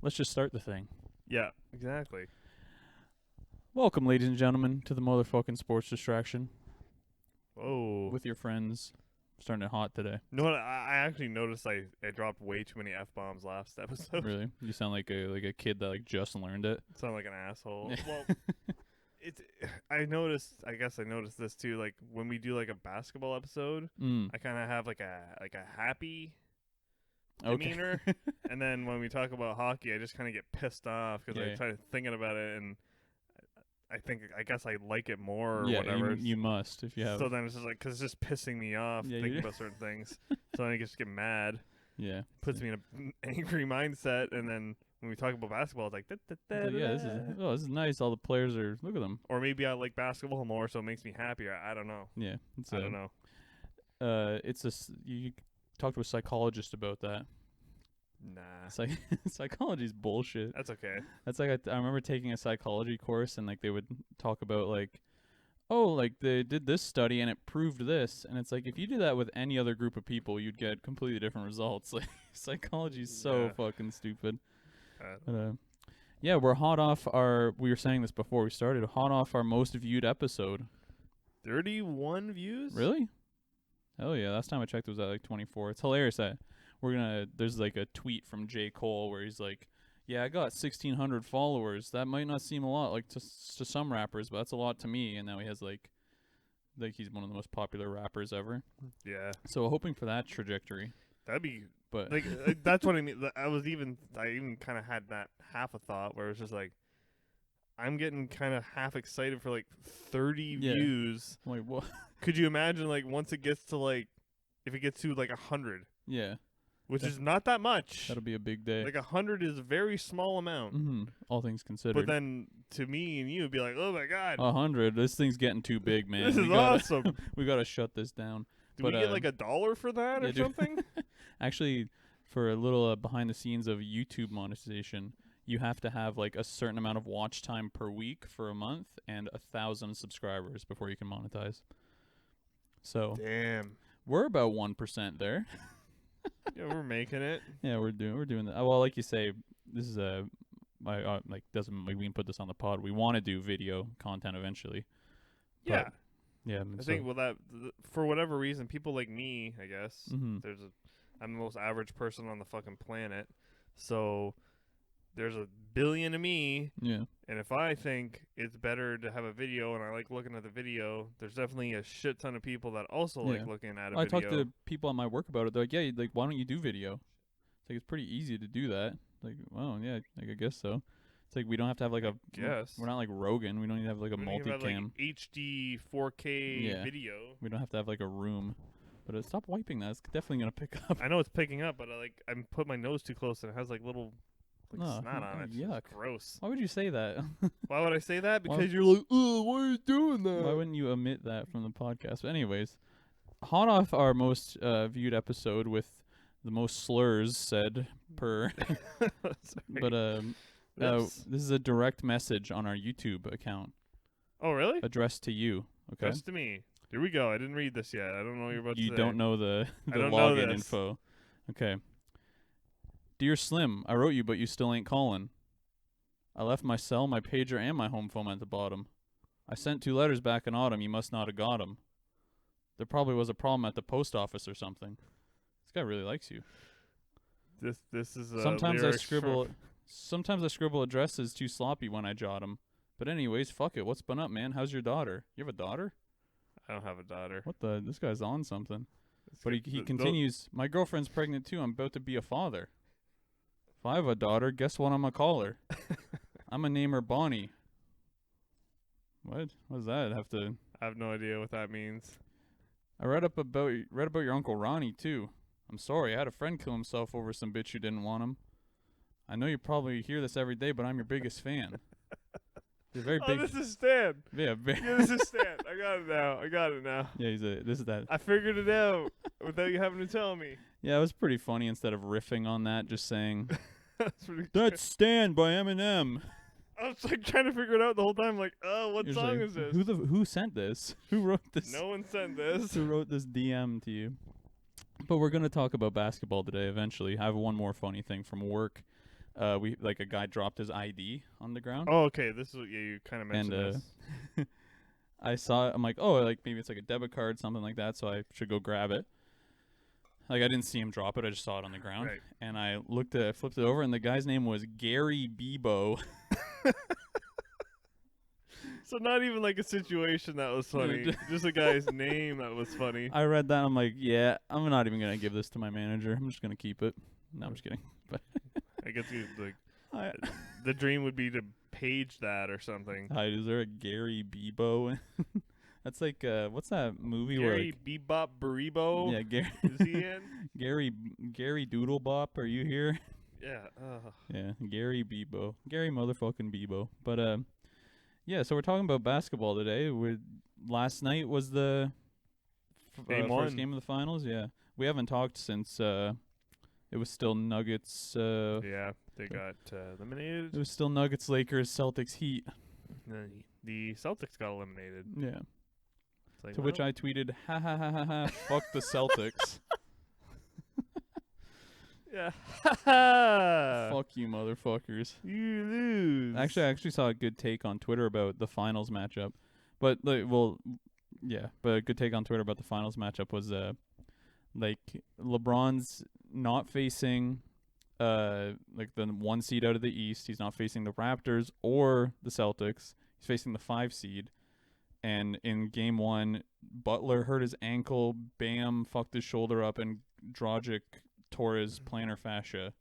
let's just start the thing. Yeah, exactly. Welcome, ladies and gentlemen, to the motherfucking sports distraction Whoa. with your friends. Starting it hot today. You know what? I actually noticed I dropped way too many F-bombs last episode. Really? You sound like a kid that just learned it. Sound like an asshole. Well, it's. I guess I noticed this too. Like when we do like a basketball episode, I kind of have like a happy demeanor, and then when we talk about hockey, I just kind of get pissed off because I try thinking about it, and I guess I like it more or whatever. You must if you have. So then it's just like, because it's just pissing me off thinking about certain things. So then I just get mad. Yeah. Puts me in an angry mindset, and then when we talk about basketball, it's like, this is nice. All the players are, look at them. Or maybe I like basketball more, so it makes me happier. I don't know. Yeah. I don't know. You talked to a psychologist about that. Nah. Psychology's bullshit. That's okay. That's like I remember taking a psychology course, and like they would talk about like, oh, like they did this study and it proved this, and it's like if you did that with any other group of people, you'd get completely different results. Like psychology's so fucking stupid. But, yeah, we're hot off our. We were saying this before we started. Hot off our most viewed episode. 31 views. Really? Hell yeah! Last time I checked, it was at like 24. It's hilarious that there's like a tweet from J. Cole where he's like, yeah, I got 1,600 followers. That might not seem a lot like to some rappers, but that's a lot to me. And now he has like he's one of the most popular rappers ever. Yeah. So hoping for that trajectory. That'd be, but like that's what I mean. I even kind of had that half a thought where it's just like, I'm getting kind of half excited for like 30 views. Like what? Could you imagine like once it gets to like, if it gets to like 100? Yeah. Which is not that much. That'll be a big day. Like 100 is a very small amount. Mm-hmm. All things considered. But then to me and you, it'd be like, oh my god, 100. This thing's getting too big, man. This is awesome. We gotta shut this down. Do we get like $1 for that or something? Actually, for a little behind the scenes of YouTube monetization, you have to have like a certain amount of watch time per week for a month and 1,000 subscribers before you can monetize. So damn, we're about 1% there. Yeah, we're making it. Yeah, we're doing that. Well, like you say, this is doesn't like we can put this on the pod. We want to do video content eventually. Yeah. Yeah, I think for whatever reason, people like me, I guess, I'm the most average person on the fucking planet, so there's a billion of me. Yeah. And if I think it's better to have a video and I like looking at the video, there's definitely a shit ton of people that also like looking at a video. I talked to people at my work about it. They're like, yeah, like why don't you do video? It's like it's pretty easy to do that. Like, well, yeah, like I guess so. It's like we don't have to have like we're not like Rogan. We don't need to have like a multicam. Have, like, HD 4K video. We don't have to have like a room. But stop wiping that. It's definitely gonna pick up. I know it's picking up, but I put my nose too close and it has like little snot on it. Yuck. It's gross. Why would you say that? Why would I say that? Because you're like, oh, why are you doing that? Why wouldn't you omit that from the podcast? But anyways, hot off our most viewed episode with the most slurs said per. But this is a direct message on our YouTube account. Oh, really? Addressed to you. Okay. Addressed to me. Here we go. I didn't read this yet. I don't know what you're about to say. You don't know the login info. Okay. Dear Slim, I wrote you, but you still ain't calling. I left my cell, my pager, and my home phone at the bottom. I sent 2 letters back in autumn. You must not have got 'em. There probably was a problem at the post office or something. This guy really likes you. This is sometimes I scribble addresses too sloppy when I jot 'em. But anyways, fuck it. What's been up, man? How's your daughter? You have a daughter? I don't have a daughter. What the? This guy's on something. But he continues. My girlfriend's pregnant too. I'm about to be a father. If I have a daughter, guess what I'm gonna call her? I'm gonna name her Bonnie. What? What does that have to? I have no idea what that means. I read about your Uncle Ronnie too. I'm sorry, I had a friend kill himself over some bitch who didn't want him. I know you probably hear this every day, but I'm your biggest fan. You're very big. This is Stan. Yeah, this is Stan. I got it now. Yeah, this is that. I figured it out without you having to tell me. Yeah, it was pretty funny. Instead of riffing on that, just saying, "That's Stan by Eminem." I was like trying to figure it out the whole time. Like, what song is this? Who sent this? Who wrote this? No one sent this. Who wrote this DM to you? But we're gonna talk about basketball today. Eventually, I have one more funny thing from work. we like a guy dropped his ID on the ground. Oh, okay. This is you kind of mentioned And this. I saw it. I'm like, oh, like maybe it's like a debit card, something like that. So I should go grab it. Like I didn't see him drop it. I just saw it on the ground. Right. And I flipped it over, and the guy's name was Gary Bebo. So not even like a situation that was funny. Just a guy's name that was funny. I read that. I'm like, yeah, I'm not even gonna give this to my manager. I'm just gonna keep it. No, I'm just kidding. But I guess the dream would be to page that or something. Hi, is there a Gary Bebo? That's like what's that movie Gary where Bebop Baribo? yeah, Gary Is he in? Gary Doodlebop, are you here? Yeah. Yeah, Gary Bebo. Gary motherfucking Bebo. But yeah, so we're talking about basketball today. Last night was the first game of the finals. Yeah, we haven't talked since it was still Nuggets. Yeah, they got eliminated. It was still Nuggets, Lakers, Celtics, Heat. The Celtics got eliminated. Yeah. Like, to which I tweeted, ha ha ha ha ha, fuck the Celtics. Yeah. Fuck you, motherfuckers. You lose. Actually, I actually saw a good take on Twitter about the finals matchup. But, like, well, yeah, but a good take on Twitter about the finals matchup was, like, LeBron's not facing, like, the 1 seed out of the East. He's not facing the Raptors or the Celtics. He's facing the 5 seed. And in game 1, Butler hurt his ankle, Bam fucked his shoulder up, and Dragic tore his plantar fascia.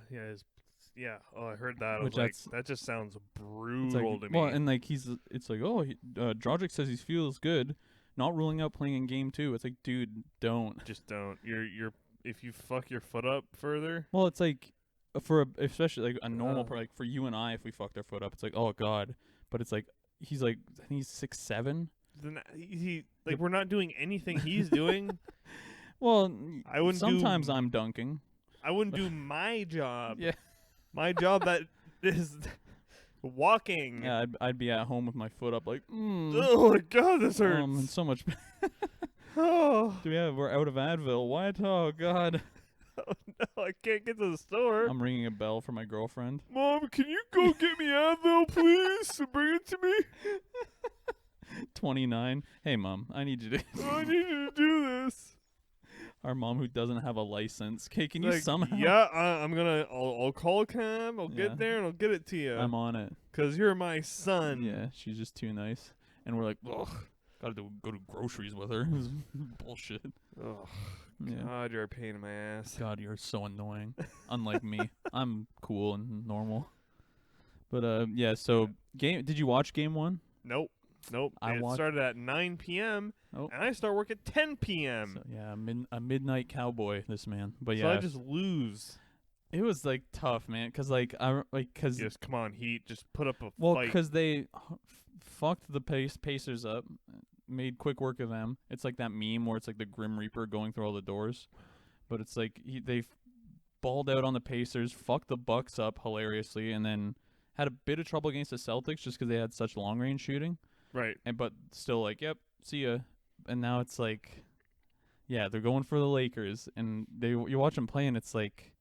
Yeah, oh, I heard that. I was like, that just sounds brutal to me. Well, and like it's like, oh, Dragic says he feels good, not ruling out playing in game 2. It's like, dude, don't. Just don't. You're if you fuck your foot up further. Well, it's like especially like a normal like for you and I, if we fucked our foot up, it's like, oh god. But it's like he's like, I think he's 6'7". Then he like, we're not doing anything he's doing. Well, I wouldn't. Sometimes I'm dunking. I wouldn't do my job. Yeah. My job that is walking. Yeah, I'd be at home with my foot up, like, oh my god, this hurts. And so much. Oh. We're out of Advil. What? Oh god. Oh no, I can't get to the store. I'm ringing a bell for my girlfriend. Mom, can you go get me Advil, please, and bring it to me? 29. Hey, Mom, I need you to. I need you to do this. Our mom who doesn't have a license. Okay, can you like, somehow? Yeah, I'll call a cab. I'll get there and I'll get it to you. I'm on it. 'Cause you're my son. Yeah, she's just too nice. And we're like, ugh, gotta go to groceries with her. Bullshit. Oh, yeah. God, you're a pain in my ass. God, you're so annoying. Unlike me. I'm cool and normal. But, yeah, so, did you watch game 1? Nope. It started at 9 p.m. And I start work at 10 p.m. So, yeah, a midnight cowboy, this man. But yeah, so I just lose. It was like tough, man, cause yes, come on, Heat, just put up a fight. Because they fucked the Pacers up, made quick work of them. It's like that meme where it's like the Grim Reaper going through all the doors, but it's like they balled out on the Pacers, fucked the Bucks up hilariously, and then had a bit of trouble against the Celtics just because they had such long range shooting. Right. But still, like, yep, see ya. And now it's like, yeah, they're going for the Lakers, and you watch them play, and it's like,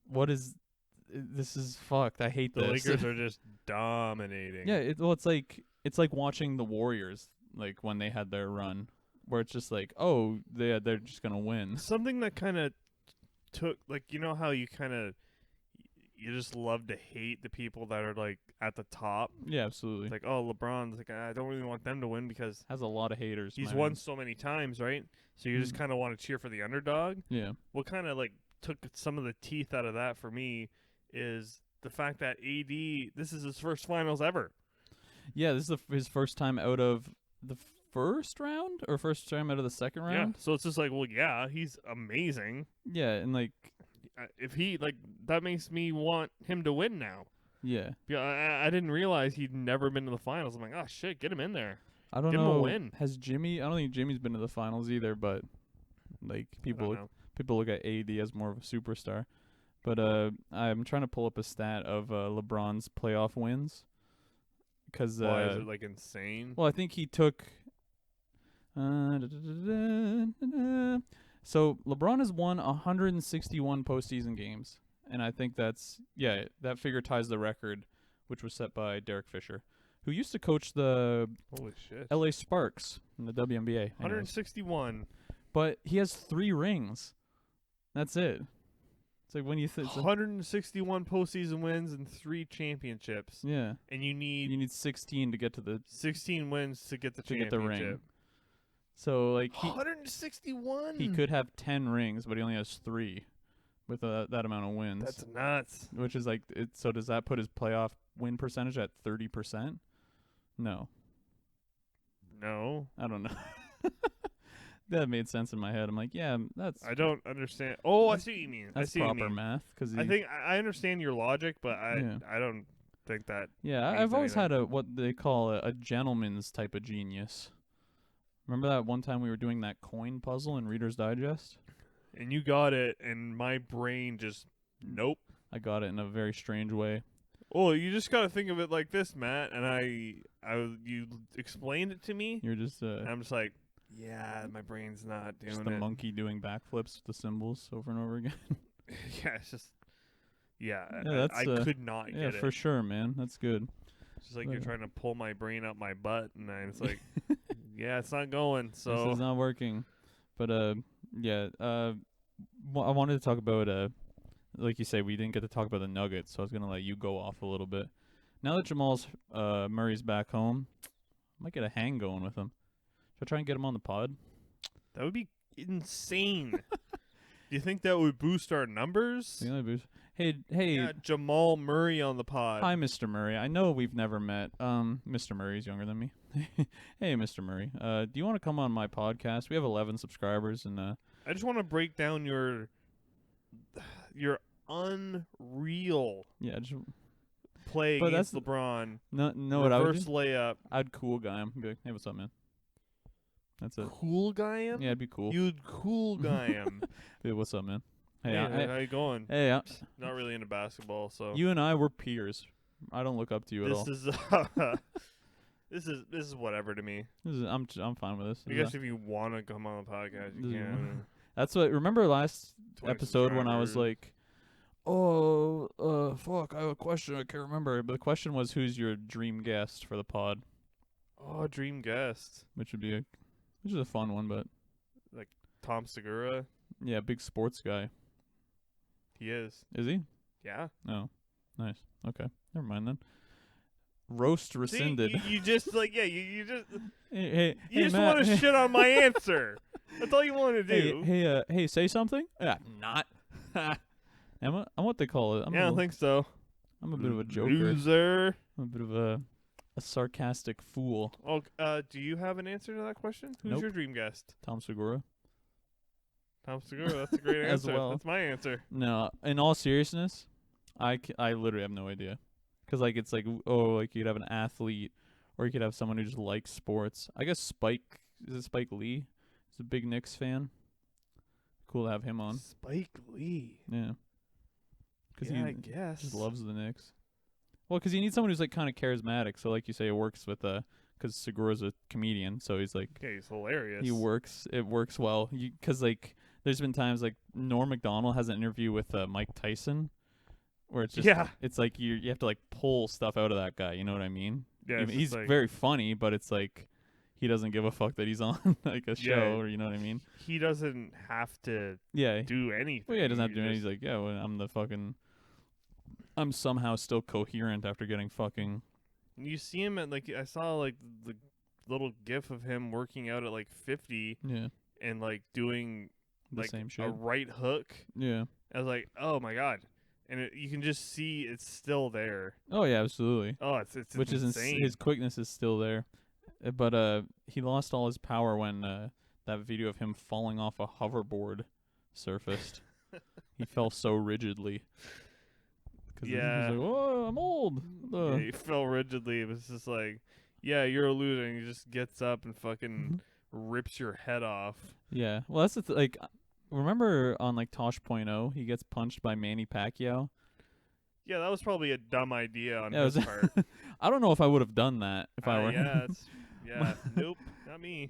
this is fucked. I hate the this. The Lakers are just dominating. Yeah, it's like watching the Warriors, like when they had their run, where it's just like, oh, they're just gonna win. Something that kind of took, like, you know how you just love to hate the people that are like at the top. Yeah, absolutely. It's like, oh, LeBron's like, I don't really want them to win because has a lot of haters. He's won so many times, right? So you just kind of want to cheer for the underdog. Yeah. What kind of like took some of the teeth out of that for me is the fact that AD, this is his first finals ever. Yeah, this is his first time out of the first round or first time out of the second round. Yeah. So it's just like, well, yeah, he's amazing. Yeah, and like, if he, like, that makes me want him to win now. Yeah. Yeah, I didn't realize he'd never been to the finals. I'm like, oh shit, get him in there. I don't know. Give him a win. Has Jimmy? I don't think Jimmy's been to the finals either. But like people look at AD as more of a superstar. But I'm trying to pull up a stat of LeBron's playoff wins. Because why is it like insane? Well, I think he took. So LeBron has won 161 postseason games, and I think that figure ties the record, which was set by Derek Fisher, who used to coach the Holy shit. LA Sparks in the WNBA. Anyways. 161. But he has 3 rings. That's it. It's like when you 161 postseason wins and 3 championships. Yeah. And you need 16 to get to the 16 wins to get the championship. Get the ring. So like 161. He could have 10 rings, but he only has 3 with that amount of wins. That's nuts. Which is like so does that put his playoff win percentage at 30%? No. No. I don't know. That made sense in my head. I'm like, yeah, that's. I don't understand. Oh, I see what you mean. That's I see what proper you mean. math. Cause I think I understand your logic, but I don't think that. Yeah, I've always had what they call a gentleman's type of genius. Remember that one time we were doing that coin puzzle in Reader's Digest? And you got it, and my brain just nope. I got it in a very strange way. Oh, you just got to think of it like this, Matt. And you explained it to me. You're just. And I'm just like. Yeah, my brain's not doing just it. the monkey doing backflips with the symbols over and over again. Yeah, it's just. Yeah, I could not get it. Yeah, for sure, man. That's good. It's just like you're trying to pull my brain up my butt, and it's like, yeah, it's not going. So this is not working. But yeah. I wanted to talk about like you say, we didn't get to talk about the Nuggets, so I was gonna let you go off a little bit. Now that Jamal's Murray's back home, I might get a hang going with him. Should I try and get him on the pod? That would be insane. Do you think that would boost our numbers? Hey, yeah, Jamal Murray on the pod. Hi, Mr. Murray. I know we've never met. Mr. Murray's younger than me. Hey, Mr. Murray. Do you want to come on my podcast? We have 11 subscribers, and I just want to break down your unreal play against LeBron. No, what I would reverse layup. I'd cool guy him. Be like, hey, what's up, man? That's it. Cool guy him? Yeah, it'd be cool. You'd cool guy him. Hey, what's up, man? Hey, how you going? Hey, not really into basketball, so you and I were peers. I don't look up to you at all. This is whatever to me. I'm fine with this. I guess if you want to come on the podcast, you can. That's what. Remember last episode when I was like, "Oh, fuck! I have a question. I can't remember." But the question was, "Who's your dream guest for the pod?" Oh, dream guest. Which is a fun one, but like Tom Segura. Yeah, big sports guy. He is. Is he? Yeah. Oh, nice. Okay, never mind then. Roast rescinded. See, you just like you just hey, you just Matt, want to shit on my answer. That's all you want to do. Hey, say something. Not. I'm what they call it. I don't think so. I'm a bit of a joker. Loser. I'm a bit of a sarcastic fool. Oh, do you have an answer to that question? Who's your dream guest? Tom Segura. Tom Segura. That's a great answer. As well. That's my answer. No, in all seriousness, I literally have no idea. Because, like, it's like, you could have an athlete, or you could have someone who just likes sports. I guess Spike Lee? He's a big Knicks fan. Cool to have him on. Spike Lee? Yeah. I guess. Just loves the Knicks. Well, because you need someone who's, like, kind of charismatic. So, like you say, it works with, because Segura's a comedian, so he's, like... Okay, he's hilarious. It works well. Because, like, there's been times, like, Norm Macdonald has an interview with Mike Tyson, where it's just, it's like you have to like pull stuff out of that guy. You know what I mean? Yeah, he's like, very funny, but it's like he doesn't give a fuck that he's on like a show, or you know what I mean? He doesn't have to do anything. Well, yeah, he doesn't have to do anything. He's like, yeah, well, I'm somehow still coherent after getting fucking. You see him at like I saw like the little gif of him working out at like 50. Yeah. And like doing the like same shit. A right hook. Yeah. I was like, oh my god. And you can just see it's still there. Oh yeah, absolutely. Oh, it's which insane. His quickness is still there, but he lost all his power when that video of him falling off a hoverboard surfaced. He fell so rigidly. Yeah. He was like, "Oh, I'm old." Yeah, he fell rigidly. It was just like, yeah, you're a loser. And he just gets up and fucking rips your head off. Yeah. Well, that's like. Remember on like Tosh.0, he gets punched by Manny Pacquiao? Yeah, that was probably a dumb idea on his part. I don't know if I would have done that if I were him. Nope, not me.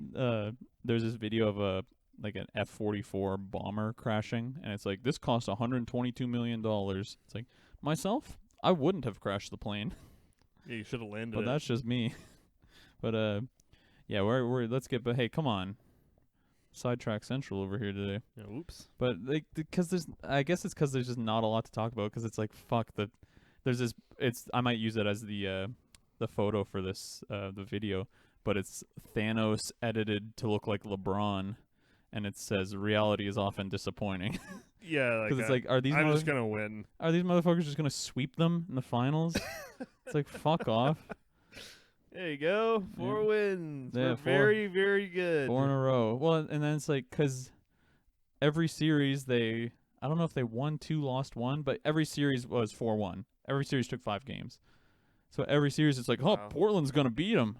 There's this video of like an F-44 bomber crashing, and it's like, this cost $122 million. It's like, myself, I wouldn't have crashed the plane. Yeah, you should have landed But it. that's just me. But yeah, we're let's get. But hey, come on, sidetrack central over here today. Yeah, oops. But like, because I guess it's because there's just not a lot to talk about. Because it's like, fuck, there's this. I might use it as the photo for this the video. But it's Thanos edited to look like LeBron, and it says reality is often disappointing. Yeah, Because it's like, are these I'm just gonna win. Are these motherfuckers just gonna sweep them in the finals? It's like, fuck off. There you go. 4 wins. Yeah, We're 4. very, very good. 4 in a row. Well, and then it's like, because every series I don't know if they won 2, lost 1, but every series was 4-1. Every series took 5 games. So every series it's like, oh, Wow. Portland's going to beat them.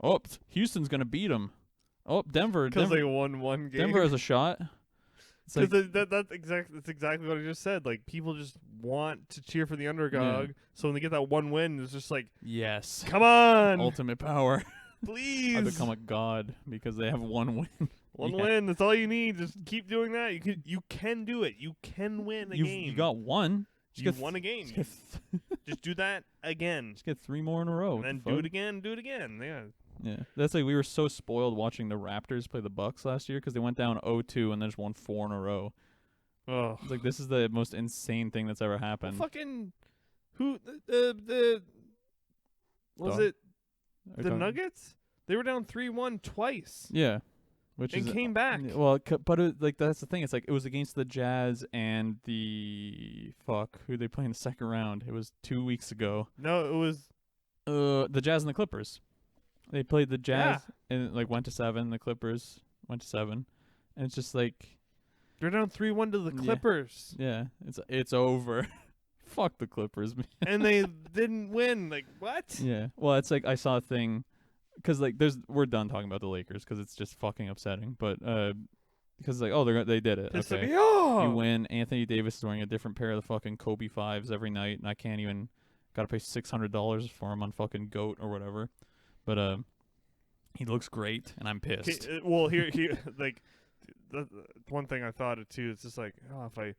Oh, Houston's going to beat them. Oh, Denver. Because they won 1 game. Denver has a shot. It's like, that's exactly what I just said. Like, people just want to cheer for the underdog. Yeah. So when they get that 1 win, it's just like, yes. come on, Ultimate power. please. I become a god because they have 1 win. One Yeah. win. That's all you need. Just keep doing that. You can do it. You can win a game. You got 1. You won a game. Just do that again. Just get 3 more in a row. And then do it again. Do it again. Yeah. Yeah, that's like, we were so spoiled watching the Raptors play the Bucks last year because they went down 0-2 and then just won 4 in a row. Oh, It's like, this is the most insane thing that's ever happened. fucking who the was it the Nuggets? They were down 3-1 twice. Yeah, which and is came back. Well, but like, that's the thing. It's like, it was against the Jazz and who they play in the second round. It was 2 weeks ago. No, it was The Jazz and the Clippers. They played the Jazz and like went to 7. The Clippers went to 7, and it's just like, they're down 3-1 to the Clippers. Yeah, it's over. Fuck the Clippers, man. And they didn't win. Like, what? Yeah. Well, it's like, I saw a thing, because like, we're done talking about the Lakers because it's just fucking upsetting. But because like, oh, they did it. Pissed Okay. me off. You win. Anthony Davis is wearing a different pair of the fucking Kobe 5s every night, and I can't even. Gotta pay $600 for him on fucking GOAT or whatever. But he looks great, and I'm pissed. Well, here, like, the one thing I thought of too. It's just like, oh, if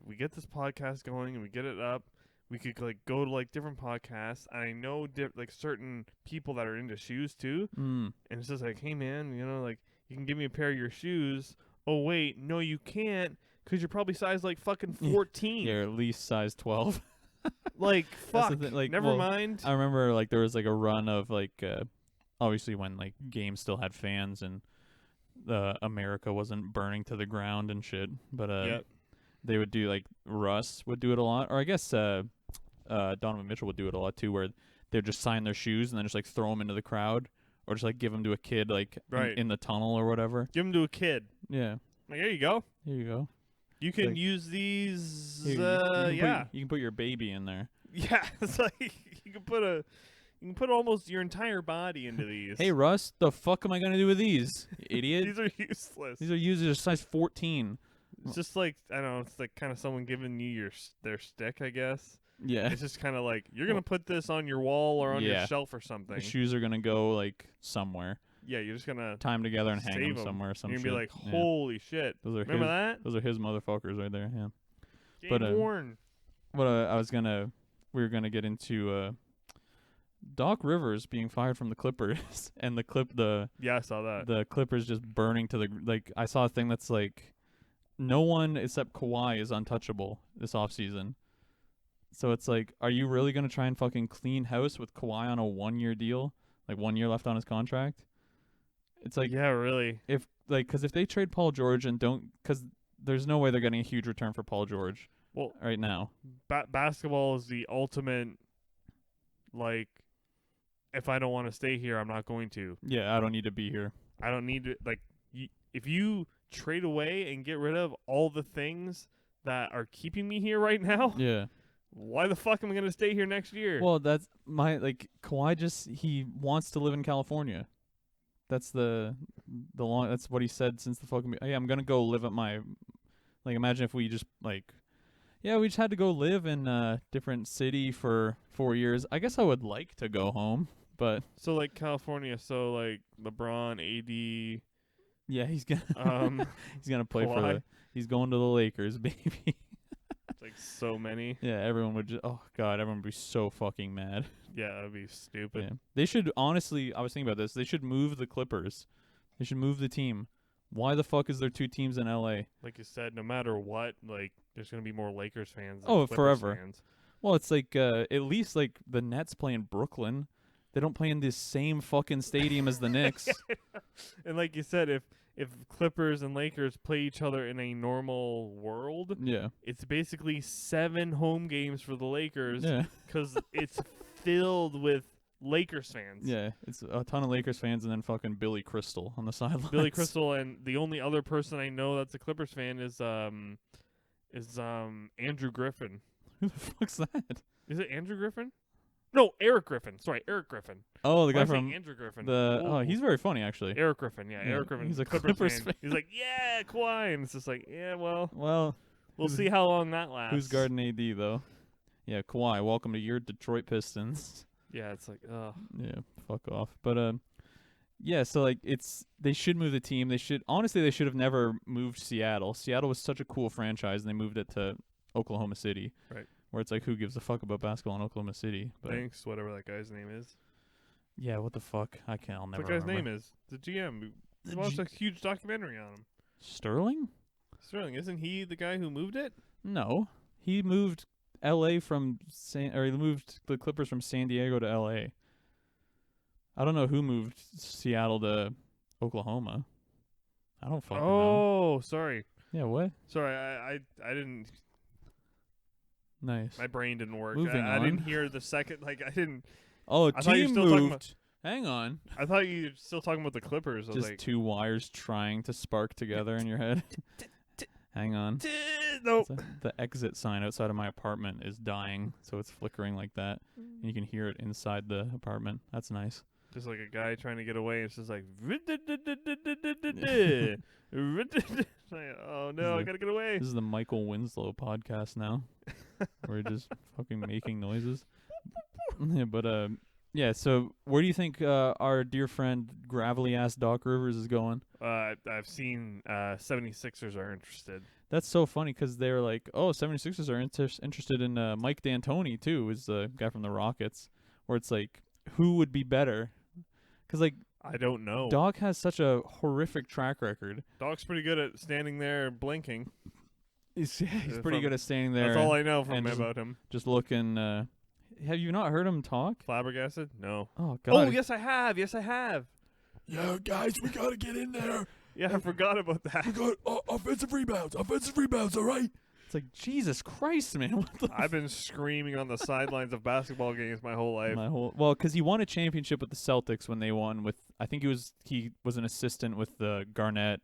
we get this podcast going and we get it up, we could like go to like different podcasts. I know like certain people that are into shoes too, and it's just like, hey man, like, you can give me a pair of your shoes. Oh wait, no, you can't, because you're probably size like fucking 14. You're at least size 12. Like, fuck. Like, never mind. I remember like there was like a run of like obviously when like games still had fans and America wasn't burning to the ground and shit, but they would do, like, Russ would do it a lot, or I guess Donovan Mitchell would do it a lot too, where they'd just sign their shoes and then just like throw them into the crowd, or just like give them to a kid like in the tunnel or whatever. Give them to a kid. Yeah. Like, here you go. Here you go. You can like, use these. You can put your baby in there. Yeah, it's like you can put almost your entire body into these. Hey Russ, the fuck am I gonna do with these, you idiot? These are useless. These are users size 14. It's just like, I don't know. It's like kind of someone giving you their stick, I guess. Yeah. It's just kind of like, you're gonna put this on your wall or on your shelf or something. The shoes are gonna go like somewhere. Yeah, you're just gonna tie them together and hang them them somewhere. Or some you're shit. gonna be like, holy shit! Remember that? Those are his motherfuckers right there. Yeah. Game worn. What we were gonna get into Doc Rivers being fired from the Clippers and I saw that. The Clippers just burning to the, like, I saw a thing that's like, no one except Kawhi is untouchable this offseason. So it's like, are you really gonna try and fucking clean house with Kawhi on a 1-year deal, like 1 year left on his contract? It's like, yeah, really. Because if they trade Paul George and because there's no way they're getting a huge return for Paul George. Well, right now, basketball is the ultimate. Like, if I don't want to stay here, I'm not going to. Yeah, I don't need to be here. I don't need to, like, if you trade away and get rid of all the things that are keeping me here right now. Yeah. Why the fuck am I gonna stay here next year? Well, that's Kawhi he wants to live in California. That's that's what he said since the fucking. Hey, I'm gonna go live at my. Like, imagine if we just we just had to go live in a different city for 4 years. I guess I would like to go home, but so like California, so like LeBron, AD, Yeah, he's gonna Um, he's gonna play for Kawhi. he's going to the Lakers, baby. It's like so many. Yeah, everyone would just everyone would be so fucking mad. Yeah, that'd be stupid. Yeah. They should honestly, I was thinking about this. They should move the Clippers. They should move the team. Why the fuck is there 2 teams in LA? Like you said, no matter what, like there's gonna be more Lakers fans than Oh, Clippers forever. fans. Well, it's like at least like the Nets play in Brooklyn. They don't play in this same fucking stadium as the Knicks. And like you said, if Clippers and Lakers play each other in a normal world, Yeah. it's basically 7 home games for the Lakers Yeah. because it's filled with Lakers fans. Yeah. It's a ton of Lakers fans and then fucking Billy Crystal on the sidelines. Billy Crystal, and the only other person I know that's a Clippers fan is Andrew Griffin. Who the fuck's that? Is it Andrew Griffin? No, Eric Griffin. Sorry, Eric Griffin. Oh, the Why guy am I saying from Andrew Griffin. he's very funny actually. Eric Griffin. Yeah, Yeah, Eric Griffin. he's a Clippers fan. He's like, yeah, Kawhi, and it's just like, yeah, well, Well, we'll see how long that lasts. who's guarding AD though? Yeah, Kawhi, welcome to your Detroit Pistons. Yeah, it's like, ugh. Yeah, fuck off. But yeah, so like they should move the team. They should have never moved Seattle. Seattle was such a cool franchise and they moved it to Oklahoma City. Right. Where it's like who gives a fuck about basketball in Oklahoma City? But Thanks, whatever that guy's name is. yeah, what the fuck? I'll never What guy's remember. name is? The GM. We The watched G- a huge documentary on him. Sterling? Sterling, isn't he the guy who moved it? No. He moved LA from he moved the Clippers from San Diego to LA. I don't know who moved Seattle to Oklahoma. I don't fucking know. Oh, sorry. Yeah, what? Sorry, I didn't. Nice. My brain didn't work. Moving I on. didn't hear the second. Like I didn't. Oh, I thought you were team still talking moved. Hang on. I thought you were still talking about the Clippers. I was Just like, 2 wires trying to spark together in your head. Hang on. nope. The exit sign outside of my apartment is dying, so it's flickering like that. And you can hear it inside the apartment. That's nice. Just like a guy trying to get away. It's just like, oh no, I gotta get away. This is the Michael Winslow podcast now. We're just fucking making noises. Yeah, but yeah, so where do you think our dear friend gravelly ass Doc Rivers is going? I've seen 76ers are interested. That's so funny because they're like, oh, 76ers are interested in Mike D'Antoni too, is the guy from the Rockets. Where it's like, who would be better? Because like I don't know. Doc has such a horrific track record. Doc's pretty good at standing there blinking. He's pretty good at standing there. That's all I know from and just- about him. Just looking. Have you not heard him talk? Flabbergasted? No. Oh God. Oh yes, I have. Yes, I have. Yeah, guys, we gotta get in there. Yeah, I forgot about that. We got offensive rebounds, all right? It's like Jesus Christ, man. What the I've been screaming on the sidelines of basketball games my whole life. because he won a championship with the Celtics when they won with. I think he was an assistant with the Garnett,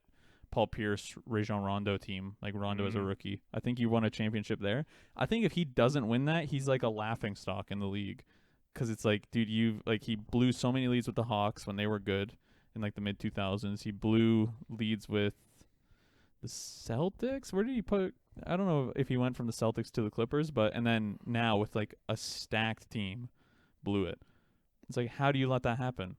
Paul Pierce, Rajon Rondo team. Like Rondo as a rookie. I think he won a championship there. I think if he doesn't win that, he's like a laughing stock in the league. Because it's like, dude, he blew so many leads with the Hawks when they were good in like the mid 2000s. He blew leads with the Celtics. Where did he put? I don't know if he went from the Celtics to the Clippers, and then now with like a stacked team, blew it. It's like, how do you let that happen?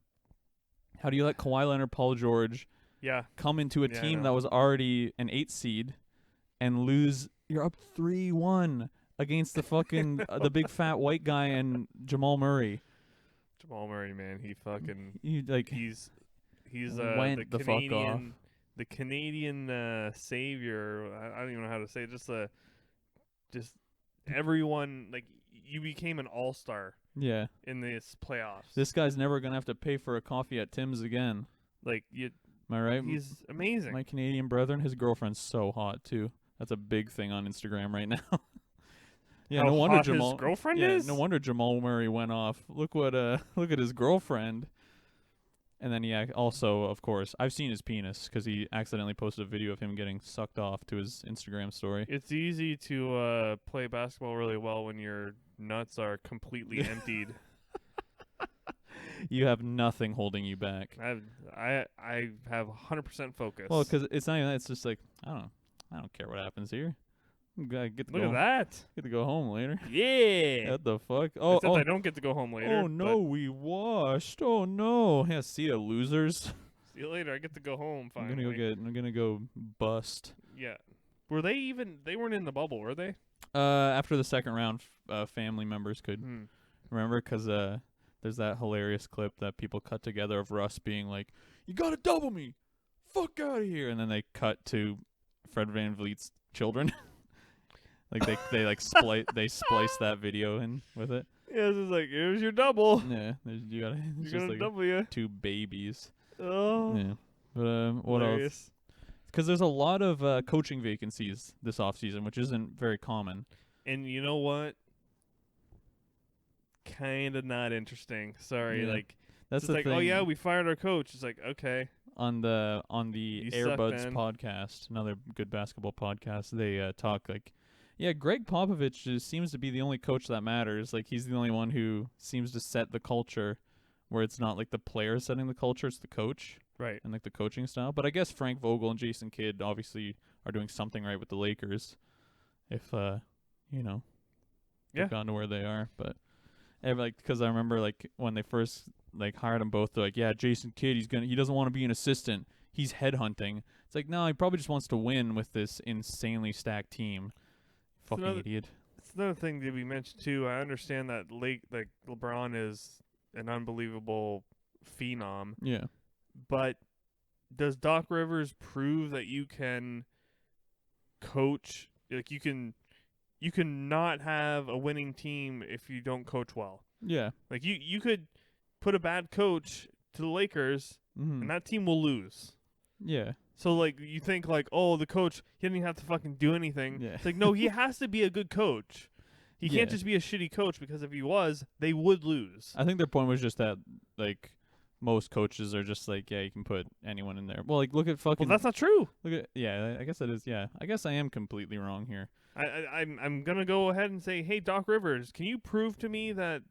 How do you let Kawhi Leonard, Paul George, Yeah. come into a Yeah, I team know. that was already an 8 seed and lose? You're up 3-1 against the fucking the big fat white guy and Jamal Murray. Jamal Murray, man, he fucking You like he's went the the fuck Canadian off. the Canadian savior. I don't even know how to say it. Just everyone, like, you became an all-star yeah. in this playoffs. This guy's never gonna have to pay for a coffee at Tim's again. like you, Am I right? he's amazing. My Canadian brethren, his girlfriend's so hot too. That's a big thing on Instagram right now. Yeah, How no wonder hot his Jamal girlfriend yeah, is? no wonder Jamal Murray went off. Look at his girlfriend. And then also, of course, I've seen his penis because he accidentally posted a video of him getting sucked off to his Instagram story. It's easy to play basketball really well when your nuts are completely emptied. You have nothing holding you back. I have 100% focus. Well, because it's not even that. It's just like, I don't care what happens here. I get to look go, at that. Get to go home later. Yeah. What the fuck? Oh, Except I don't get to go home later. oh no, we washed. Oh no. Yeah, see ya, losers. See you later. I get to go home I'm finally. gonna go bust. Yeah. Were they even? They weren't in the bubble, were they? After the second round, family members could Hmm. remember because there's that hilarious clip that people cut together of Russ being like, "You gotta double me, fuck out of here," and then they cut to Fred VanVleet's children. Like they like splice that video in with it. Yeah, it's just like, here's your double. Yeah, you gotta. It's You're just gonna like double you. 2 babies. Oh. Yeah, but what else? Hilarious. Because there's a lot of coaching vacancies this offseason, which isn't very common. And you know what? Kind of not interesting. Sorry, Yeah. like That's it's the like, thing. oh yeah, we fired our coach. It's like, okay. On the You suck, Airbuds man. podcast, another good basketball podcast, they talk like, yeah, Greg Popovich just seems to be the only coach that matters. Like he's the only one who seems to set the culture, where it's not like the players setting the culture, it's the coach. Right. And like the coaching style. But I guess Frank Vogel and Jason Kidd obviously are doing something right with the Lakers. If you know, Yeah. they've gotten to where they are. But like, because I remember like when they first like hired them both, they're like, yeah, Jason Kidd, he doesn't want to be an assistant. He's headhunting. It's like, no, he probably just wants to win with this insanely stacked team. Fucking idiot. It's another thing that we mentioned too. I understand that LeBron is an unbelievable phenom. Yeah. But does Doc Rivers prove that you can coach? Like you can not have a winning team if you don't coach well. Yeah. Like you could put a bad coach to the Lakers Mm-hmm. and that team will lose. Yeah. So like you think like, oh, the coach, he didn't even have to fucking do anything. Yeah. It's like, no, he has to be a good coach. He Yeah. can't just be a shitty coach, because if he was, they would lose. I think their point was just that like most coaches are just like, yeah, you can put anyone in there. Well, like look at fucking. Well, that's not true. Look at I guess that is. Yeah, I guess I am completely wrong here. I'm gonna go ahead and say, hey, Doc Rivers, can you prove to me that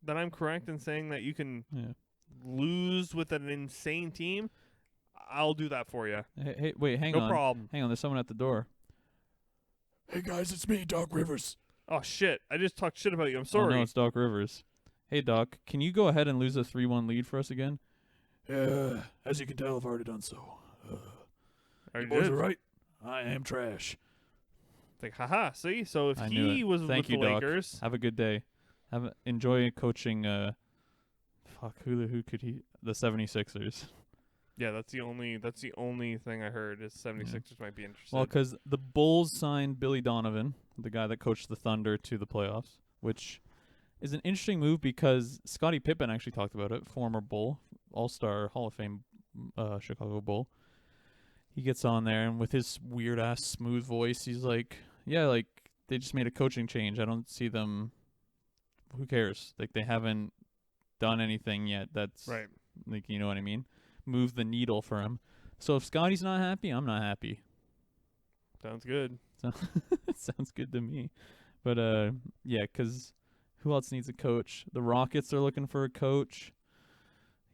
I'm correct in saying that you can Yeah. lose with an insane team? I'll do that for you. Hey, wait, hang No on. problem. Hang on, there's someone at the door. Hey guys, it's me, Doc Rivers. Oh shit! I just talked shit about you. I'm Oh, sorry. no, it's Doc Rivers. Hey, Doc, can you go ahead and lose a 3-1 lead for us again? As you can tell, I've already done so. Are You you boys good? are right. I am trash. It's like, haha. See, so if I knew he it. was Thank with you, the Doc. Lakers, Have a good day. Enjoy coaching. Who could he? The 76ers. yeah, that's the only thing I heard is 76ers might be interested. Well, because the Bulls signed Billy Donovan, the guy that coached the Thunder, to the playoffs, which is an interesting move because Scottie Pippen actually talked about it, former Bull, All-Star Hall of Fame Chicago Bull. He gets on there, and with his weird-ass smooth voice, he's like, yeah, like, they just made a coaching change. I don't see them. Who cares? Like, they haven't done anything yet that's, right. like, you know what I mean? Move the needle for him. So if Scotty's not happy, I'm not happy. Sounds good. So sounds good to me. But yeah, 'cause who else needs a coach? The Rockets are looking for a coach.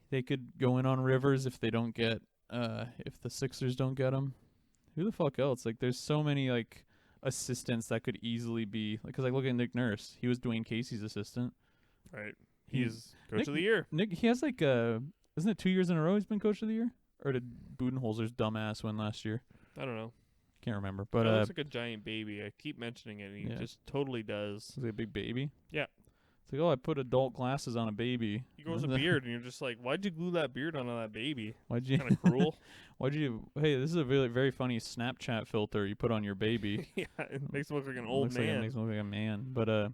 They could go in on Rivers if they don't get if the Sixers don't get him. Who the fuck else? Like there's so many like assistants that could easily be like, 'cause like look at Nick Nurse. He was Dwayne Casey's assistant. Right. He's- He's coach of the year. Nick, he has like isn't it 2 years in a row he's been coach of the year? Or did Budenholzer's dumbass win last year? I don't know. Can't remember. But He looks like a giant baby. I keep mentioning it, and he Yeah. just totally does. is he a big baby? Yeah. It's like, oh, I put adult glasses on a baby. He grows a beard, and you're just like, why'd you glue that beard onto that baby? Why'd you? Kind of cruel. Why'd you? Hey, this is a really very funny Snapchat filter you put on your baby. Yeah, it makes him look like an old Looks like it man. makes him look like a man. But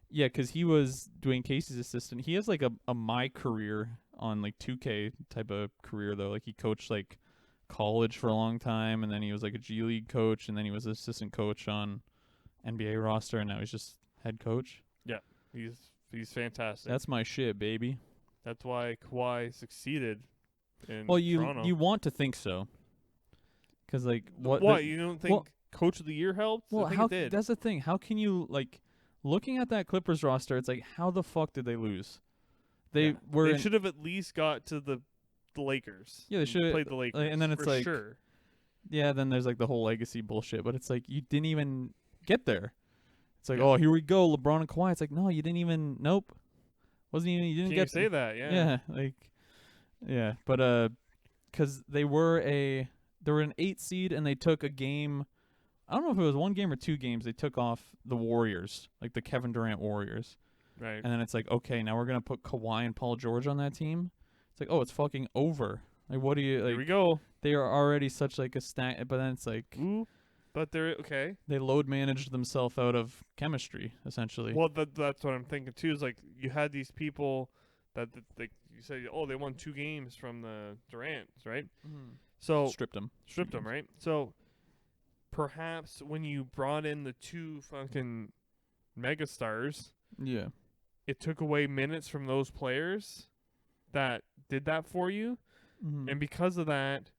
yeah, 'cause he was Dwayne Casey's assistant. He has like a my career on like 2K type of career though. Like he coached like college for a long time, and then he was like a G League coach, and then he was assistant coach on NBA roster, and now he's just head coach. He's fantastic. That's my shit, baby. That's why Kawhi succeeded in Well, Toronto. you want to think so, 'cause like what? What, the- you don't think well- Coach of the Year helped? Well, I think how it did. that's the thing. How can you like looking at that Clippers roster? It's like how the fuck did they lose? They Yeah. were They in- should have at least got to the Lakers. Yeah, they and should- played the Lakers. and then it's for like- sure. yeah. Then there's like the whole legacy bullshit, but it's like you didn't even get there. It's like Yeah. oh here we go, LeBron and Kawhi. It's like no, you didn't even. Nope, wasn't even. You didn't Can get you say that? Yeah. Yeah, like Yeah, but because they were an 8 seed and they took a game. I don't know if it was one game or 2 games. They took off the Warriors, like the Kevin Durant Warriors, Right. and then it's like, okay, now we're gonna put Kawhi and Paul George on that team. It's like, oh, it's fucking over. Like, what do you like? Here we go. They are already such like a stack, but then it's like Ooh. But they're okay. they load managed themselves out of chemistry essentially. Well, that's what I'm thinking too. Is like you had these people that like you said, oh, they won 2 games from the Durants, right? So Stripped them. right? So perhaps when you brought in the 2 fucking megastars, Yeah. it took away minutes from those players that did that for you, and because of that,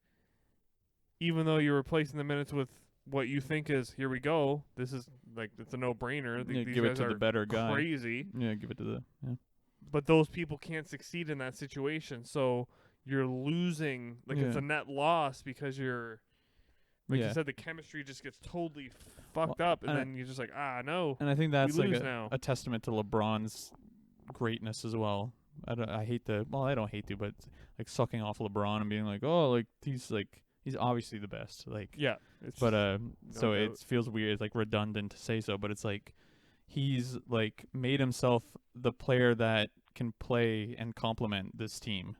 even though you're replacing the minutes with what you think is, here we go, this is like it's a no-brainer. Yeah, These give it guys to are the better guy. crazy. Yeah, give it to the But those people can't succeed in that situation, so you're losing. Like it's Yeah. a net loss because you're, like yeah. you said, the chemistry just gets totally fucked up, and then you're just like, no. And I think that's we like lose now. a testament to LeBron's greatness as well. I hate to, well, I don't hate to, but like sucking off LeBron and being like, oh, like he's obviously the best. Like, Yeah. It's but so doubt. it feels weird, it's like redundant to say so, but it's like he's like made himself the player that can play and complement this team.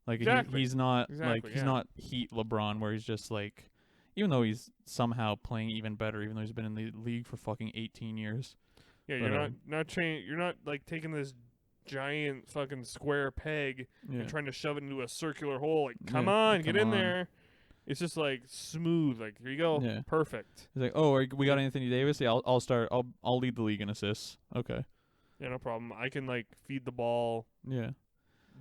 Like Exactly. he's not Exactly, like he's yeah. not Heat LeBron where he's just like, even though he's somehow playing even better, even though he's been in the league for fucking 18 years. Yeah, but, you're you're not like taking this giant fucking square peg Yeah. and trying to shove it into a circular hole. Like, come Yeah, on, get come in on. there. It's just like smooth. Like, here you go. Yeah. Perfect. He's like, oh, we got Anthony Davis. Yeah, I'll start. I'll lead the league in assists. Okay. Yeah, no problem. I can like feed the ball Yeah.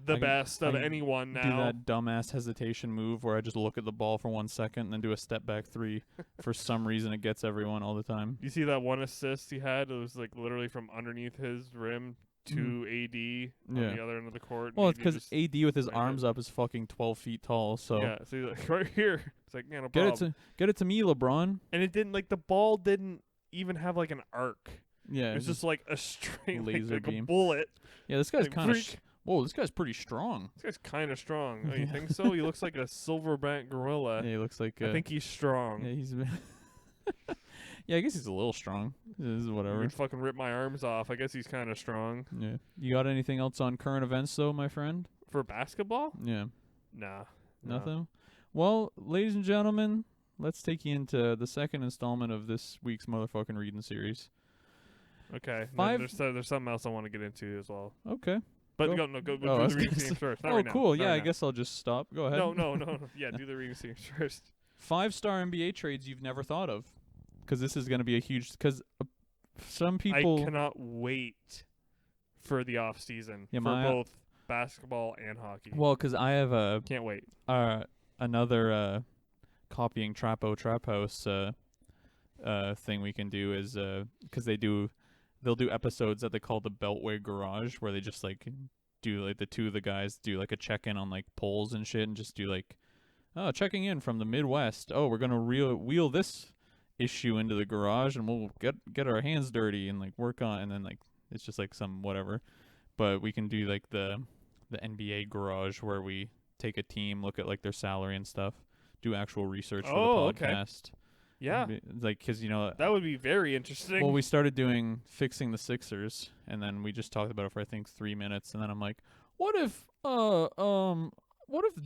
the I can- best of I can anyone Do now. that dumbass hesitation move where I just look at the ball for 1 second and then do a step back 3. For some reason, it gets everyone all the time. You see that one assist he had? It was like literally from underneath his rim to AD on Yeah. the other end of the court. and Well, it's AD because just AD with his ran it. arms up is fucking 12 feet tall. So yeah, so he's like right here. It's like, yeah, no get problem. it to me, LeBron. And it didn't like the ball didn't even have like an arc. Yeah. It was just like a straight laser like a beam. bullet. yeah. This guy's like, kind of. freak. Whoa, this guy's pretty strong. This guy's kind of strong. Oh, you think so? He looks like a silverback gorilla. Yeah, he looks like. I think he's strong. Yeah, he's. Yeah, I guess he's a little strong. This is I whatever. could fucking rip my arms off. I guess he's kind of strong. Yeah. You got anything else on current events though, my friend? For basketball? Yeah. Nah. Nothing. Well, ladies and gentlemen, let's take you into the second installment of this week's motherfucking reading series. Okay. And then Five- there's something else I want to get into as well. Okay. But Go. go do I the was reading gonna scene say- first. Not Oh, right now. cool. Not Yeah, right I now. guess I'll just stop. Go ahead. No. Yeah, do the reading scene first. 5-star NBA trades you've never thought of, because this is going to be a huge. Because some people. I cannot wait for the off season Yeah, for my- both basketball and hockey. Well, because I have a Can't wait. another copying Trap House thing we can do is because they'll do episodes that they call the Beltway Garage, where they just like do like the 2 of the guys do like a check in on like polls and shit, and just do like, oh, checking in from the Midwest. Oh, we're gonna wheel this issue into the garage and we'll get our hands dirty and like work on, and then like it's just like some whatever. But we can do like the NBA Garage, where we take a team, look at like their salary and stuff, do actual research for Oh, the okay. podcast. Yeah, Like, because that would be very interesting. well, we started doing fixing the Sixers, and then we just talked about it for I think 3 minutes, and then I'm like, what if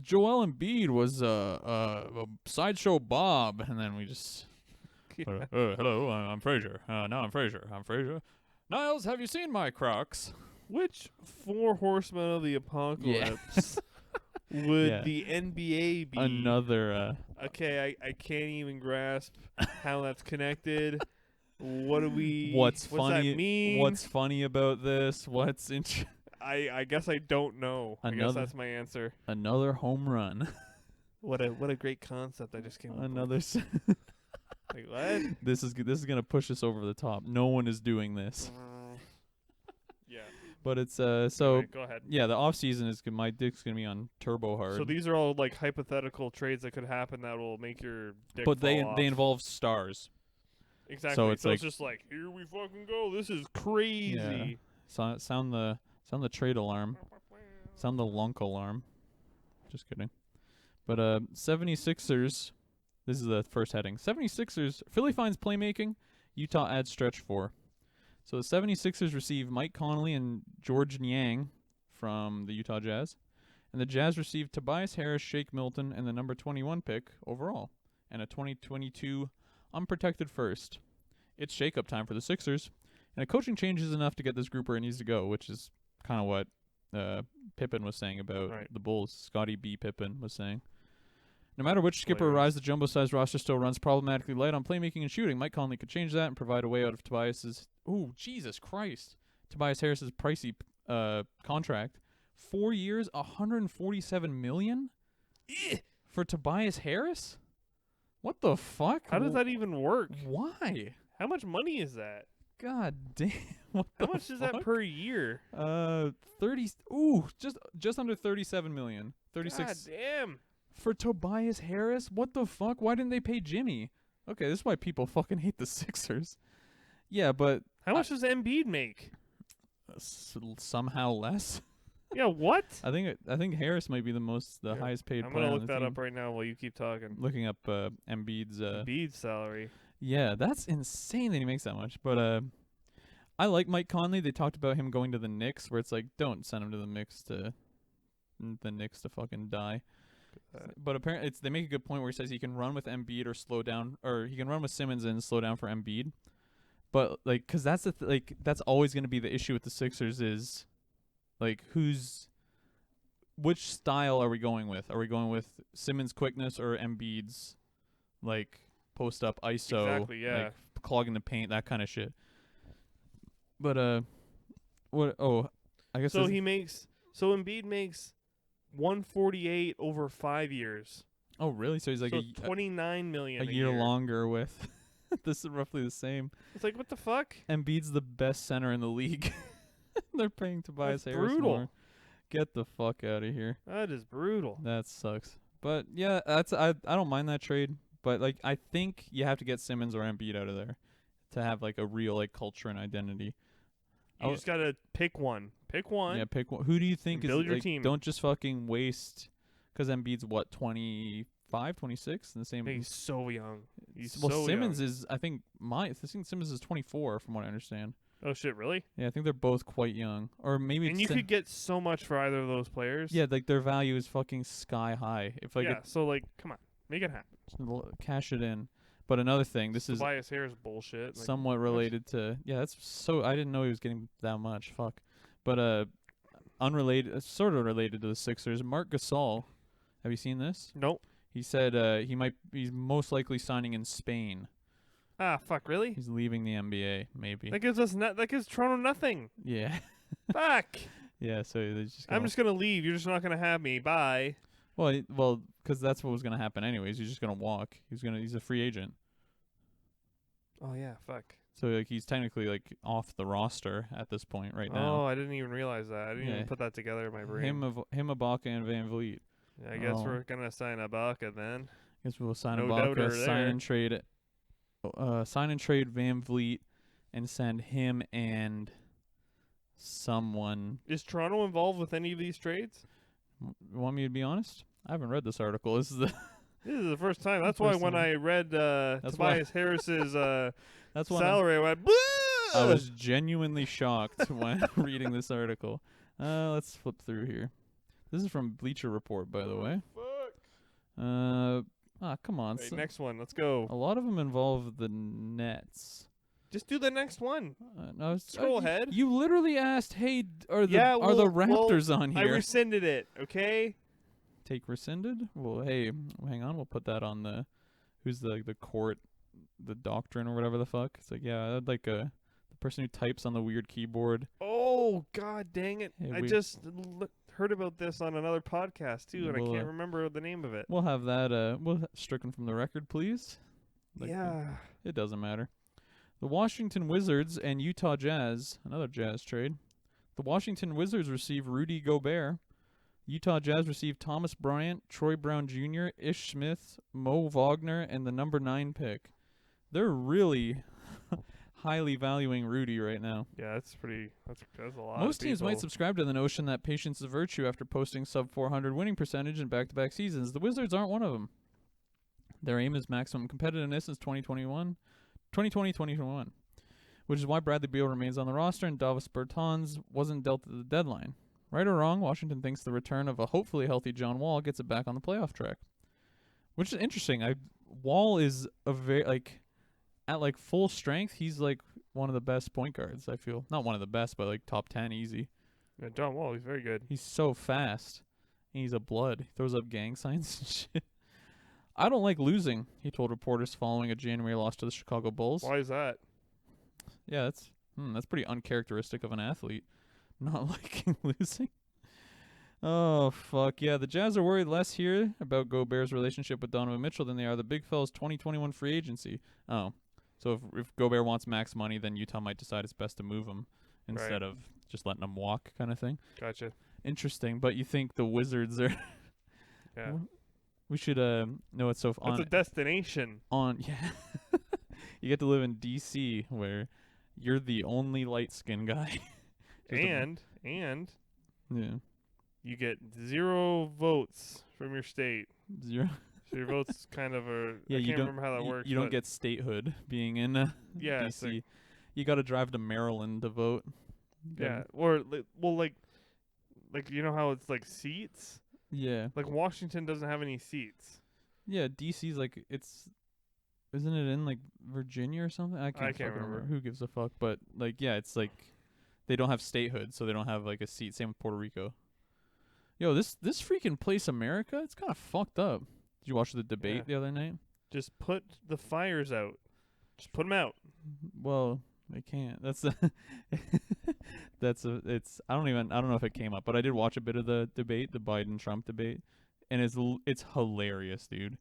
Joel Embiid was a sideshow Bob, and then we just hello, I'm Frazier. Now I'm Frazier. Niles, have you seen my Crocs? Which 4 horsemen of the apocalypse would Yeah. the NBA be? Another Okay, I can't even grasp how that's connected. What do we? what's What's funny? that mean? What's funny about this? What's I guess I don't know. I guess Another- that's my answer. another home run? What a great concept I just came up with. Another. Like what? This is gonna push us over the top. No one is doing this, Yeah. but it's Anyway, so go ahead. yeah. The off season is my dick's gonna be on turbo hard. So these are all like hypothetical trades that could happen that will make your dick but they fall off. involve stars. Exactly. so it's like- just like, here we fucking go. This is crazy. Sound the trade alarm. Sound the lunk alarm. Just kidding. But 76ers, this is the first heading. 76ers, Philly finds playmaking, Utah adds stretch 4. So the 76ers receive Mike Conley and George Niang from the Utah Jazz. And the Jazz receive Tobias Harris, Shake Milton, and the number 21 pick overall. And a 2022 unprotected first. It's shake-up time for the Sixers. And a coaching change is enough to get this group where it needs to go, which is kind of what Pippen was saying about the Bulls. Scottie B. Pippen was saying. No matter which skipper arrives, the jumbo-sized roster still runs problematically light on playmaking and shooting. Mike Conley could change that and provide a way out of Tobias's... Ooh, Jesus Christ. Tobias Harris's pricey contract. 4 years, $147 million? For Tobias Harris? What the fuck? How does that even work? Why? How much money is that? God damn. How much is that per year? 30... Ooh, just under $37 million. 36... God damn. For Tobias Harris? What the fuck? Why didn't they pay Jimmy? Okay, this is why people fucking hate the Sixers. Yeah, but... How much does Embiid make? Somehow less. Yeah, what? I think Harris might be the highest paid player. I'm gonna look that up right now while you keep talking. Looking up Embiid's salary. Yeah, that's insane that he makes that much. But I like Mike Conley. They talked about him going to the Knicks, where it's like, don't send him to the Knicks to fucking die. But apparently, they make a good point where he says he can run with Embiid or slow down, or he can run with Simmons and slow down for Embiid. But like, cause that's that's always gonna be the issue with the Sixers is, like, which style are we going with? Are we going with Simmons' quickness or Embiid's, like, post up ISO, exactly, yeah, like clogging the paint, that kind of shit. But what? Oh, I guess so. Embiid makes 148 over 5 years. Oh, really? So he's like $29 million a year longer with. This is roughly the same. It's like, what the fuck? Embiid's the best center in the league. They're paying Tobias Harris brutal. more. Get the fuck out of here. That is brutal. That sucks. But yeah, I don't mind that trade. But like, I think you have to get Simmons or Embiid out of there to have like a real like culture and identity. You just gotta pick one. Pick one. Yeah, pick one. Who do you think is build your like, team? Don't just fucking waste. Because Embiid's what, 25, 26 in the same. He's so young. Simmons young. is. I think Simmons is 24 from what I understand. Oh shit, really? Yeah, I think they're both quite young. Or maybe. And you could get so much for either of those players. Yeah, like their value is fucking sky high. If like so like, come on, make it happen. Cash it in. But another thing, this is Tobias Harris bullshit. Like, somewhat related to. Yeah, that's so. I didn't know he was getting that much. Fuck. But unrelated, sort of related to the Sixers. Marc Gasol. Have you seen this? Nope. He said he's most likely signing in Spain. Ah, fuck, really? He's leaving the NBA, maybe. That gives Toronto nothing. Yeah. Fuck. Yeah, so they're just I'm just gonna leave. You're just not gonna have me. Bye. Well, because that's what was gonna happen anyways. He's just gonna walk. He's a free agent. Oh yeah, fuck. So like he's technically like off the roster at this point right now. Oh, I didn't even realize that. I didn't even put that together in my brain. Him, Ibaka, and Van Vliet. Yeah, I guess we're gonna sign Ibaka then. I guess we'll sign No Ibaka, doubter sign and trade Van Vliet, and send him and someone. Is Toronto involved with any of these trades? You want me to be honest? I haven't read this article. This is the first time. That's why when I read Tobias Harris's salary, I went, boo! I was genuinely shocked when reading this article. Let's flip through here. This is from Bleacher Report, by the way. Fuck. Come on. Right, next one. Let's go. A lot of them involve the Nets. Just do the next one. No, scroll ahead. You literally asked, "Hey, are the Raptors on here?" I rescinded it. Okay. Take rescinded. Well, hey, hang on. We'll put that on the who's the court, the doctrine or whatever the fuck. It's like, yeah, I'd like the person who types on the weird keyboard. Oh God, dang it! Hey, I just heard about this on another podcast too, and I can't remember the name of it. We'll have that. Stricken from the record, please. It doesn't matter. The Washington Wizards and Utah Jazz, another Jazz trade. The Washington Wizards receive Rudy Gobert. Utah Jazz receive Thomas Bryant, Troy Brown Jr., Ish Smith, Mo Wagner, and the number 9 pick. They're really highly valuing Rudy right now. Yeah, that's pretty. That's a lot. Most of teams might people. subscribe to the notion that patience is a virtue after posting sub 400 winning percentage in back-to-back seasons. The Wizards aren't one of them. Their aim is maximum competitiveness since 2020-2021, which is why Bradley Beal remains on the roster and Davis Bertans wasn't dealt at the deadline. Right or wrong, Washington thinks the return of a hopefully healthy John Wall gets it back on the playoff track, which is interesting. Wall is a very at full strength. He's one of the best point guards. I feel not one of the best, but top 10 easy. Yeah, John Wall, he's very good. He's so fast. He's a blood. He throws up gang signs and shit. I don't like losing, he told reporters following a January loss to the Chicago Bulls. Why is that? Yeah, that's pretty uncharacteristic of an athlete, not liking losing. Oh, fuck. Yeah, the Jazz are worried less here about Gobert's relationship with Donovan Mitchell than they are the big fella's 2021 free agency. Oh, so if Gobert wants max money, then Utah might decide it's best to move him instead of just letting him walk kind of thing. Gotcha. Interesting, but you think the Wizards are... Yeah. We should know it's so It's a destination. Yeah. You get to live in DC where you're the only light-skinned guy. and yeah. you get 0 votes from your state. 0. So your votes kind of are. Yeah, I can't remember how that works. You don't get statehood being in yeah, DC. You got to drive to Maryland to vote. Yeah, or like you know how it's seats. Yeah. Washington doesn't have any seats. Yeah, DC's isn't it in Virginia or something? I can't remember. Who gives a fuck? But yeah, it's they don't have statehood, so they don't have a seat. Same with Puerto Rico. Yo, this freaking place, America, it's kind of fucked up. Did you watch the debate the other night? Just put the fires out. Just put them out. Well, they can't. It's I don't know if it came up, but I did watch a bit of the debate, the Biden-Trump debate, and it's hilarious, dude.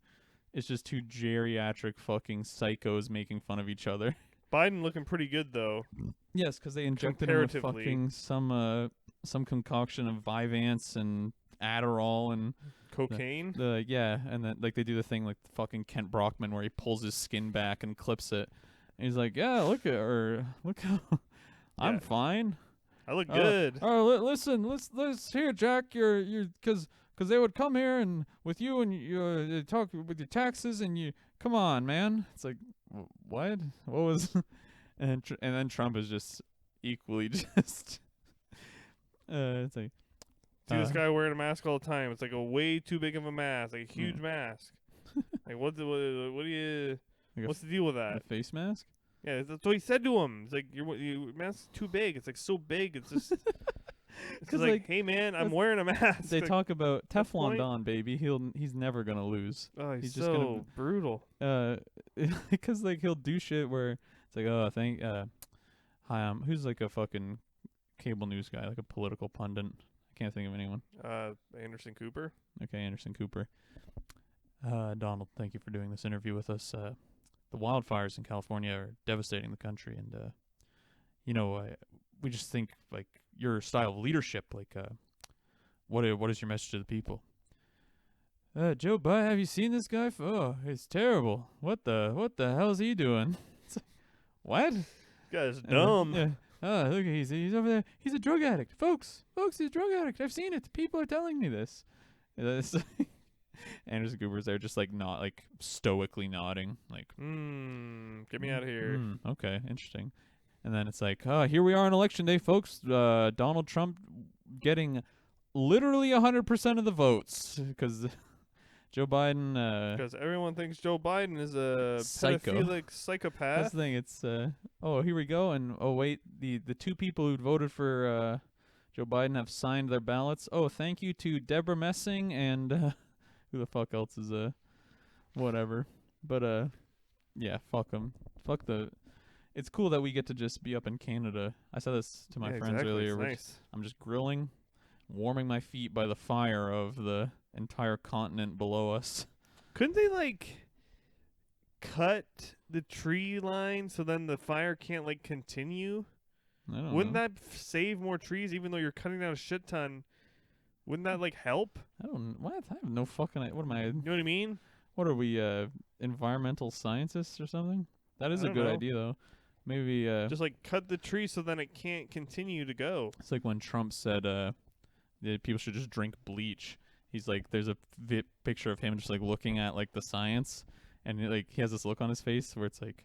It's just two geriatric fucking psychos making fun of each other. Biden looking pretty good though. Yes, because they injected him with fucking some concoction of Vyvanse and Adderall and cocaine. And then they do the thing fucking Kent Brockman where he pulls his skin back and clips it. And he's like, yeah, look how I'm fine. I look good. Listen, let's hear, Jack. You're because they would come here and with you and you talk with your taxes and you come on, man. It's what was, and then Trump is just equally just. It's see this guy wearing a mask all the time. It's a way too big of a mask, a huge mask. What do you? What's the deal with that? A face mask? Yeah, that's what he said to him. It's your mask's too big. It's so big. It's just. Because hey man, I'm wearing a mask. They talk about Teflon Don, baby. He's never gonna lose. Oh, he's just so brutal. Because he'll do shit where it's hi, who's a fucking cable news guy, a political pundit. I can't think of anyone. Anderson Cooper. Okay, Anderson Cooper. Donald, thank you for doing this interview with us. The wildfires in California are devastating the country, and we just think your style of leadership, what is your message to the people? Joe Biden, have you seen this guy? Oh, he's terrible. What the hell is he doing? It's what? This guy's dumb. Yeah. Oh, look, he's over there. He's a drug addict, folks. He's a drug addict. I've seen it. People are telling me this. Anderson Cooper's there, just not stoically nodding, get me out of here. Okay, interesting. And then it's here we are on election day, folks. Donald Trump getting literally 100% of the votes because Joe Biden. Because everyone thinks Joe Biden is a pedophilic psychopath. That's the thing. It's here we go, and wait, the two people who voted for Joe Biden have signed their ballots. Oh, thank you to Deborah Messing and who the fuck else is whatever. But yeah, fuck them. Fuck the. It's cool that we get to just be up in Canada. I said this to my friends earlier. Nice. I'm just grilling, warming my feet by the fire of the entire continent below us. Couldn't they cut the tree line so then the fire can't continue? Wouldn't that save more trees even though you're cutting down a shit ton? Wouldn't that help? What? I have no fucking idea. What am I? You know what I mean? What are we, environmental scientists or something? That is a good idea though. Maybe just like cut the tree so then it can't continue to go. it's like when Trump said that people should just drink bleach. He's like, there's a picture of him just like looking at like the science, and he has this look on his face where it's like,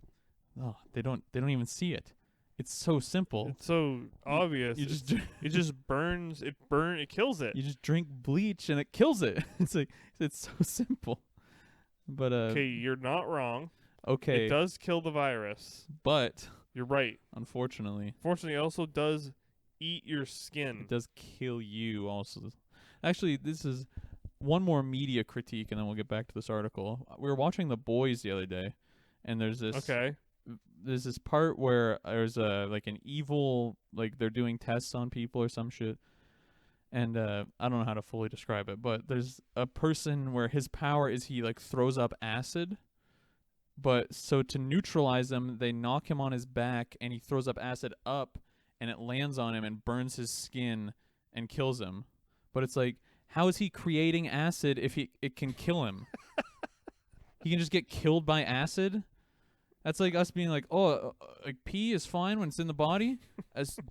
oh, they don't even see it. It's so simple. It's so obvious. You just it just burns. It kills it. you just drink bleach and it kills it. It's like it's so simple. But Okay, you're not wrong. okay, It does kill the virus. but You're right. unfortunately, Fortunately, it also does eat your skin. it does kill you also. Actually, this is one more media critique, and then we'll get back to this article. We were watching The Boys the other day, and there's this part where there's like an evil, like they're doing tests on people or some shit, and I don't know how to fully describe it, but there's a person where his power is he like throws up acid, but so to neutralize him, they knock him on his back, and he throws up acid up, and it lands on him and burns his skin and kills him. But it's like, how is he creating acid if it can kill him? He can just get killed by acid? That's like us being like, oh, like pee is fine when it's in the body.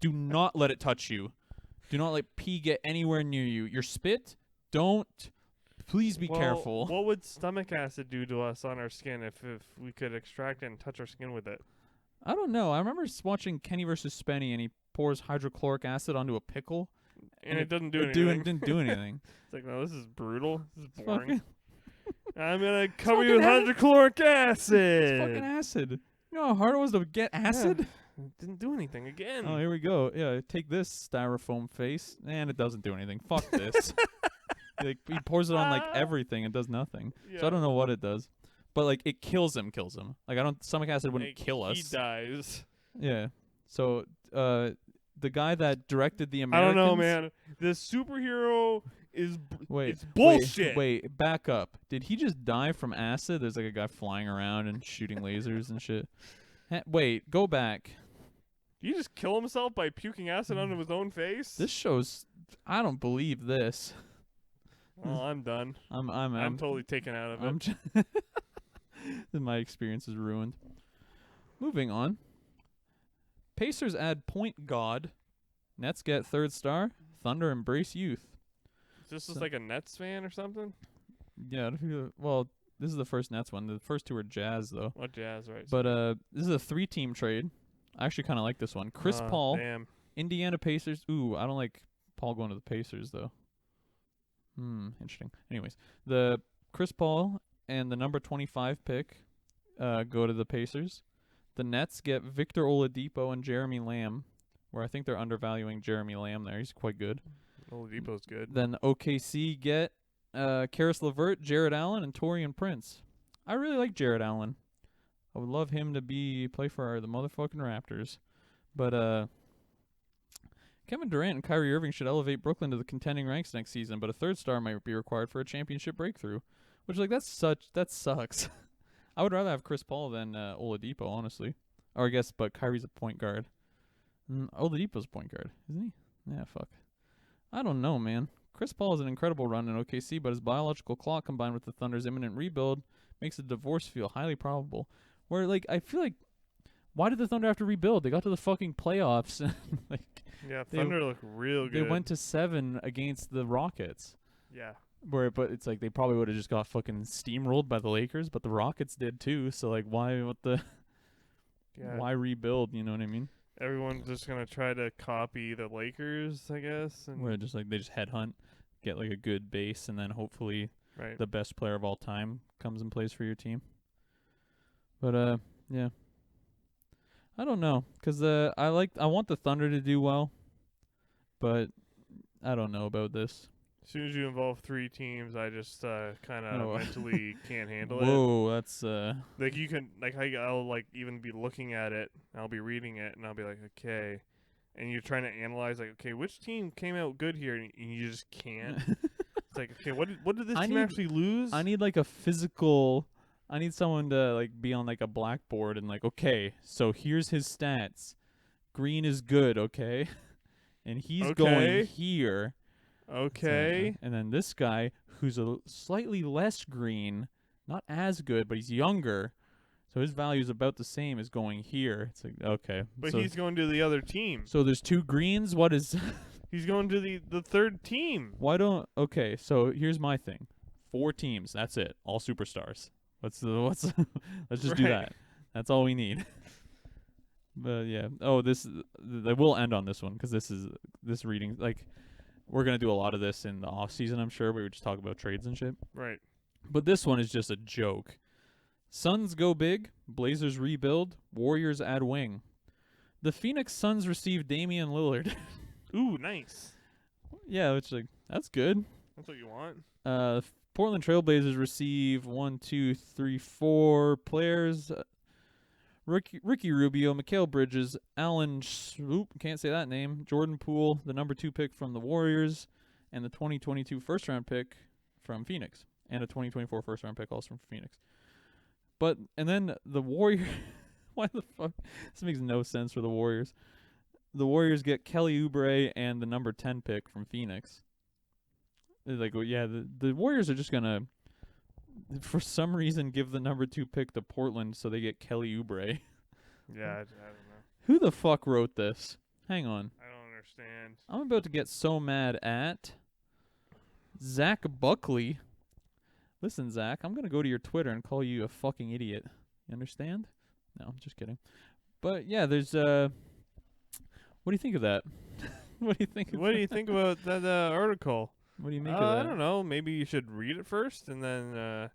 Do not let it touch you. Do not let pee get anywhere near you. Your spit, don't. Please be careful. What would stomach acid do to us on our skin if we could extract it and touch our skin with it? I don't know. I remember watching Kenny versus Spenny, and he pours hydrochloric acid onto a pickle. And it doesn't do anything. It didn't do anything. It's like, no, this is brutal. This is It's boring. fucking, I'm going to cover you with hydrochloric acid. it's fucking acid. You know how hard it was to get acid? It didn't do anything again. Oh, here we go. Yeah, take this styrofoam face, and it doesn't do anything. Fuck this. Like, he pours it on like everything and does nothing. Yeah. So I don't know what it does, but like it kills him. Like stomach acid wouldn't Like, kill us. He dies. Yeah. So the guy that directed the I Americans. don't know, man. This superhero is Wait, it's bullshit. Wait, back up. Did he just die from acid? There's like a guy flying around and shooting lasers and shit. Wait, go back. Did he just kill himself by puking acid onto his own face? This shows. I don't believe this. Well, I'm done. I'm totally taken out of it. My experience is ruined. Moving on. Pacers add point guard. Nets get third star. Thunder embrace youth. Is this like a Nets fan or something? Yeah. Well, this is the first Nets one. The first two are Jazz though. What Jazz, right? But this is a 3-team trade. I actually kind of like this one. Chris Paul, Damn. Indiana Pacers. Ooh, I don't like Paul going to the Pacers though. Interesting. Anyways, the Chris Paul and the number 25 pick go to the Pacers. The Nets get Victor Oladipo and Jeremy Lamb, where I think they're undervaluing Jeremy Lamb there. He's quite good. Oladipo's good. Then OKC get Karis LeVert, Jared Allen, and Taurean Prince. I really like Jared Allen. I would love him to play for the motherfucking Raptors. But Kevin Durant and Kyrie Irving should elevate Brooklyn to the contending ranks next season, but a third star might be required for a championship breakthrough. Which, like, that sucks. I would rather have Chris Paul than Oladipo, honestly. Or I guess, but Kyrie's a point guard. Oladipo's a point guard, isn't he? Yeah, fuck. I don't know, man. Chris Paul has an incredible run in OKC, but his biological clock combined with the Thunder's imminent rebuild makes a divorce feel highly probable. Where, like, I feel like, why did the Thunder have to rebuild? They got to the fucking playoffs. Like, yeah, Thunder look real good. They went to 7 against the Rockets. Yeah. But it's like they probably would have just got fucking steamrolled by the Lakers, but the Rockets did too. So like, why rebuild? You know what I mean? Everyone's just gonna try to copy the Lakers, I guess. And Where just like they just headhunt, get like a good base, and then hopefully the best player of all time comes and plays for your team. But yeah, I don't know, 'cause I want the Thunder to do well, but I don't know about this. As soon as you involve 3 teams, I just kind of mentally can't handle it. Whoa, that's like you can I'll like even be looking at it, I'll be reading it, and I'll be like, okay, and you're trying to analyze like, okay, which team came out good here, and you just can't. It's like, okay, what did this team actually lose? I need like a physical. I need someone to like be on like a blackboard and like, okay, so here's his stats. Green is good, okay, and he's going here. Okay. So, and then this guy who's a slightly less green, not as good, but he's younger. So his value is about the same as going here. It's like, okay. But so, he's going to the other team. so there's 2 greens. What is... He's going to the third team. Why don't... Okay, so here's my thing. 4 teams. That's it. All superstars. Let's let's just do that. That's all we need. But yeah. Oh, I will end on this one because this reading, like, we're gonna do a lot of this in the off season, I'm sure. We would just talk about trades and shit. Right. But this one is just a joke. Suns go big. Blazers rebuild. Warriors add wing. The Phoenix Suns receive Damian Lillard. Ooh, nice. Yeah, which, like, that's good. That's what you want. Portland Trailblazers receive 1, 2, 3, 4 players. Ricky Rubio, Mikal Bridges, can't say that name, Jordan Poole, the number 2 pick from the Warriors, and the 2022 first-round pick from Phoenix, and a 2024 first-round pick also from Phoenix. And then the Warriors... Why the fuck? This makes no sense for the Warriors. The Warriors get Kelly Oubre and the number 10 pick from Phoenix. They're like, well, yeah, the Warriors are just going to, for some reason, give the number 2 pick to Portland so they get Kelly Oubre. Yeah, I don't know. Who the fuck wrote this? Hang on. I don't understand. I'm about to get so mad at Zach Buckley. Listen, Zach, I'm going to go to your Twitter and call you a fucking idiot. You understand? No, I'm just kidding. But yeah, there's what do you think of that? What do you think? What do you think about that article? What do you make of that? I don't know. Maybe you should read it first and then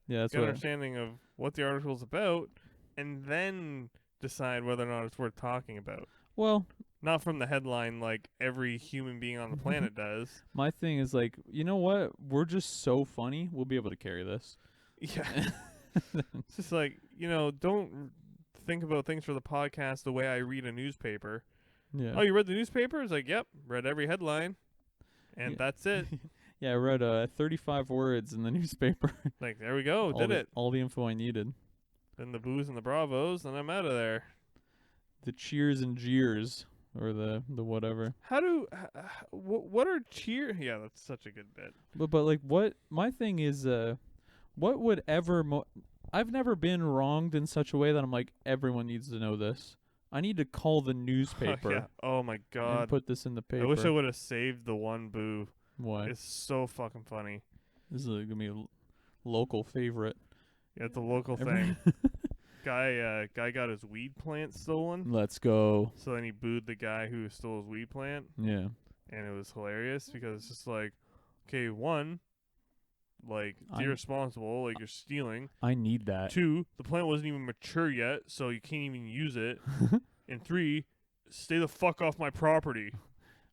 Yeah, that's get an what. understanding of what the article's about, and then decide whether or not it's worth talking about. Well, Not from the headline like every human being on the planet does. my thing is like, you know what? We're just so funny. We'll be able to carry this. Yeah. It's just like, don't think about things for the podcast the way I read a newspaper. Yeah. Oh, you read the newspaper? It's like, yep, read every headline. And Yeah. that's it. Yeah, I read 35 words in the newspaper. Like, there we go. Did it. All the info I needed. Then the boos and the bravos, and I'm out of there. The cheers and jeers, or the whatever. What are cheer? Yeah, that's such a good bit. But like, what my thing is, what would ever I've never been wronged in such a way that I'm like, everyone needs to know this. I need to call the newspaper. Yeah. Oh my And god. put this in the paper. I wish I would have saved the one boo. Why? It's so fucking funny. This is gonna be a local favorite. Yeah, it's a local thing. Guy got his weed plant stolen. Let's go. So then he booed the guy who stole his weed plant, Yeah. and it was hilarious because it's just like, okay, one, like, it's I'm- irresponsible, like you're stealing. I need that. 2, the plant wasn't even mature yet, so you can't even use it. And 3, stay the fuck off my property.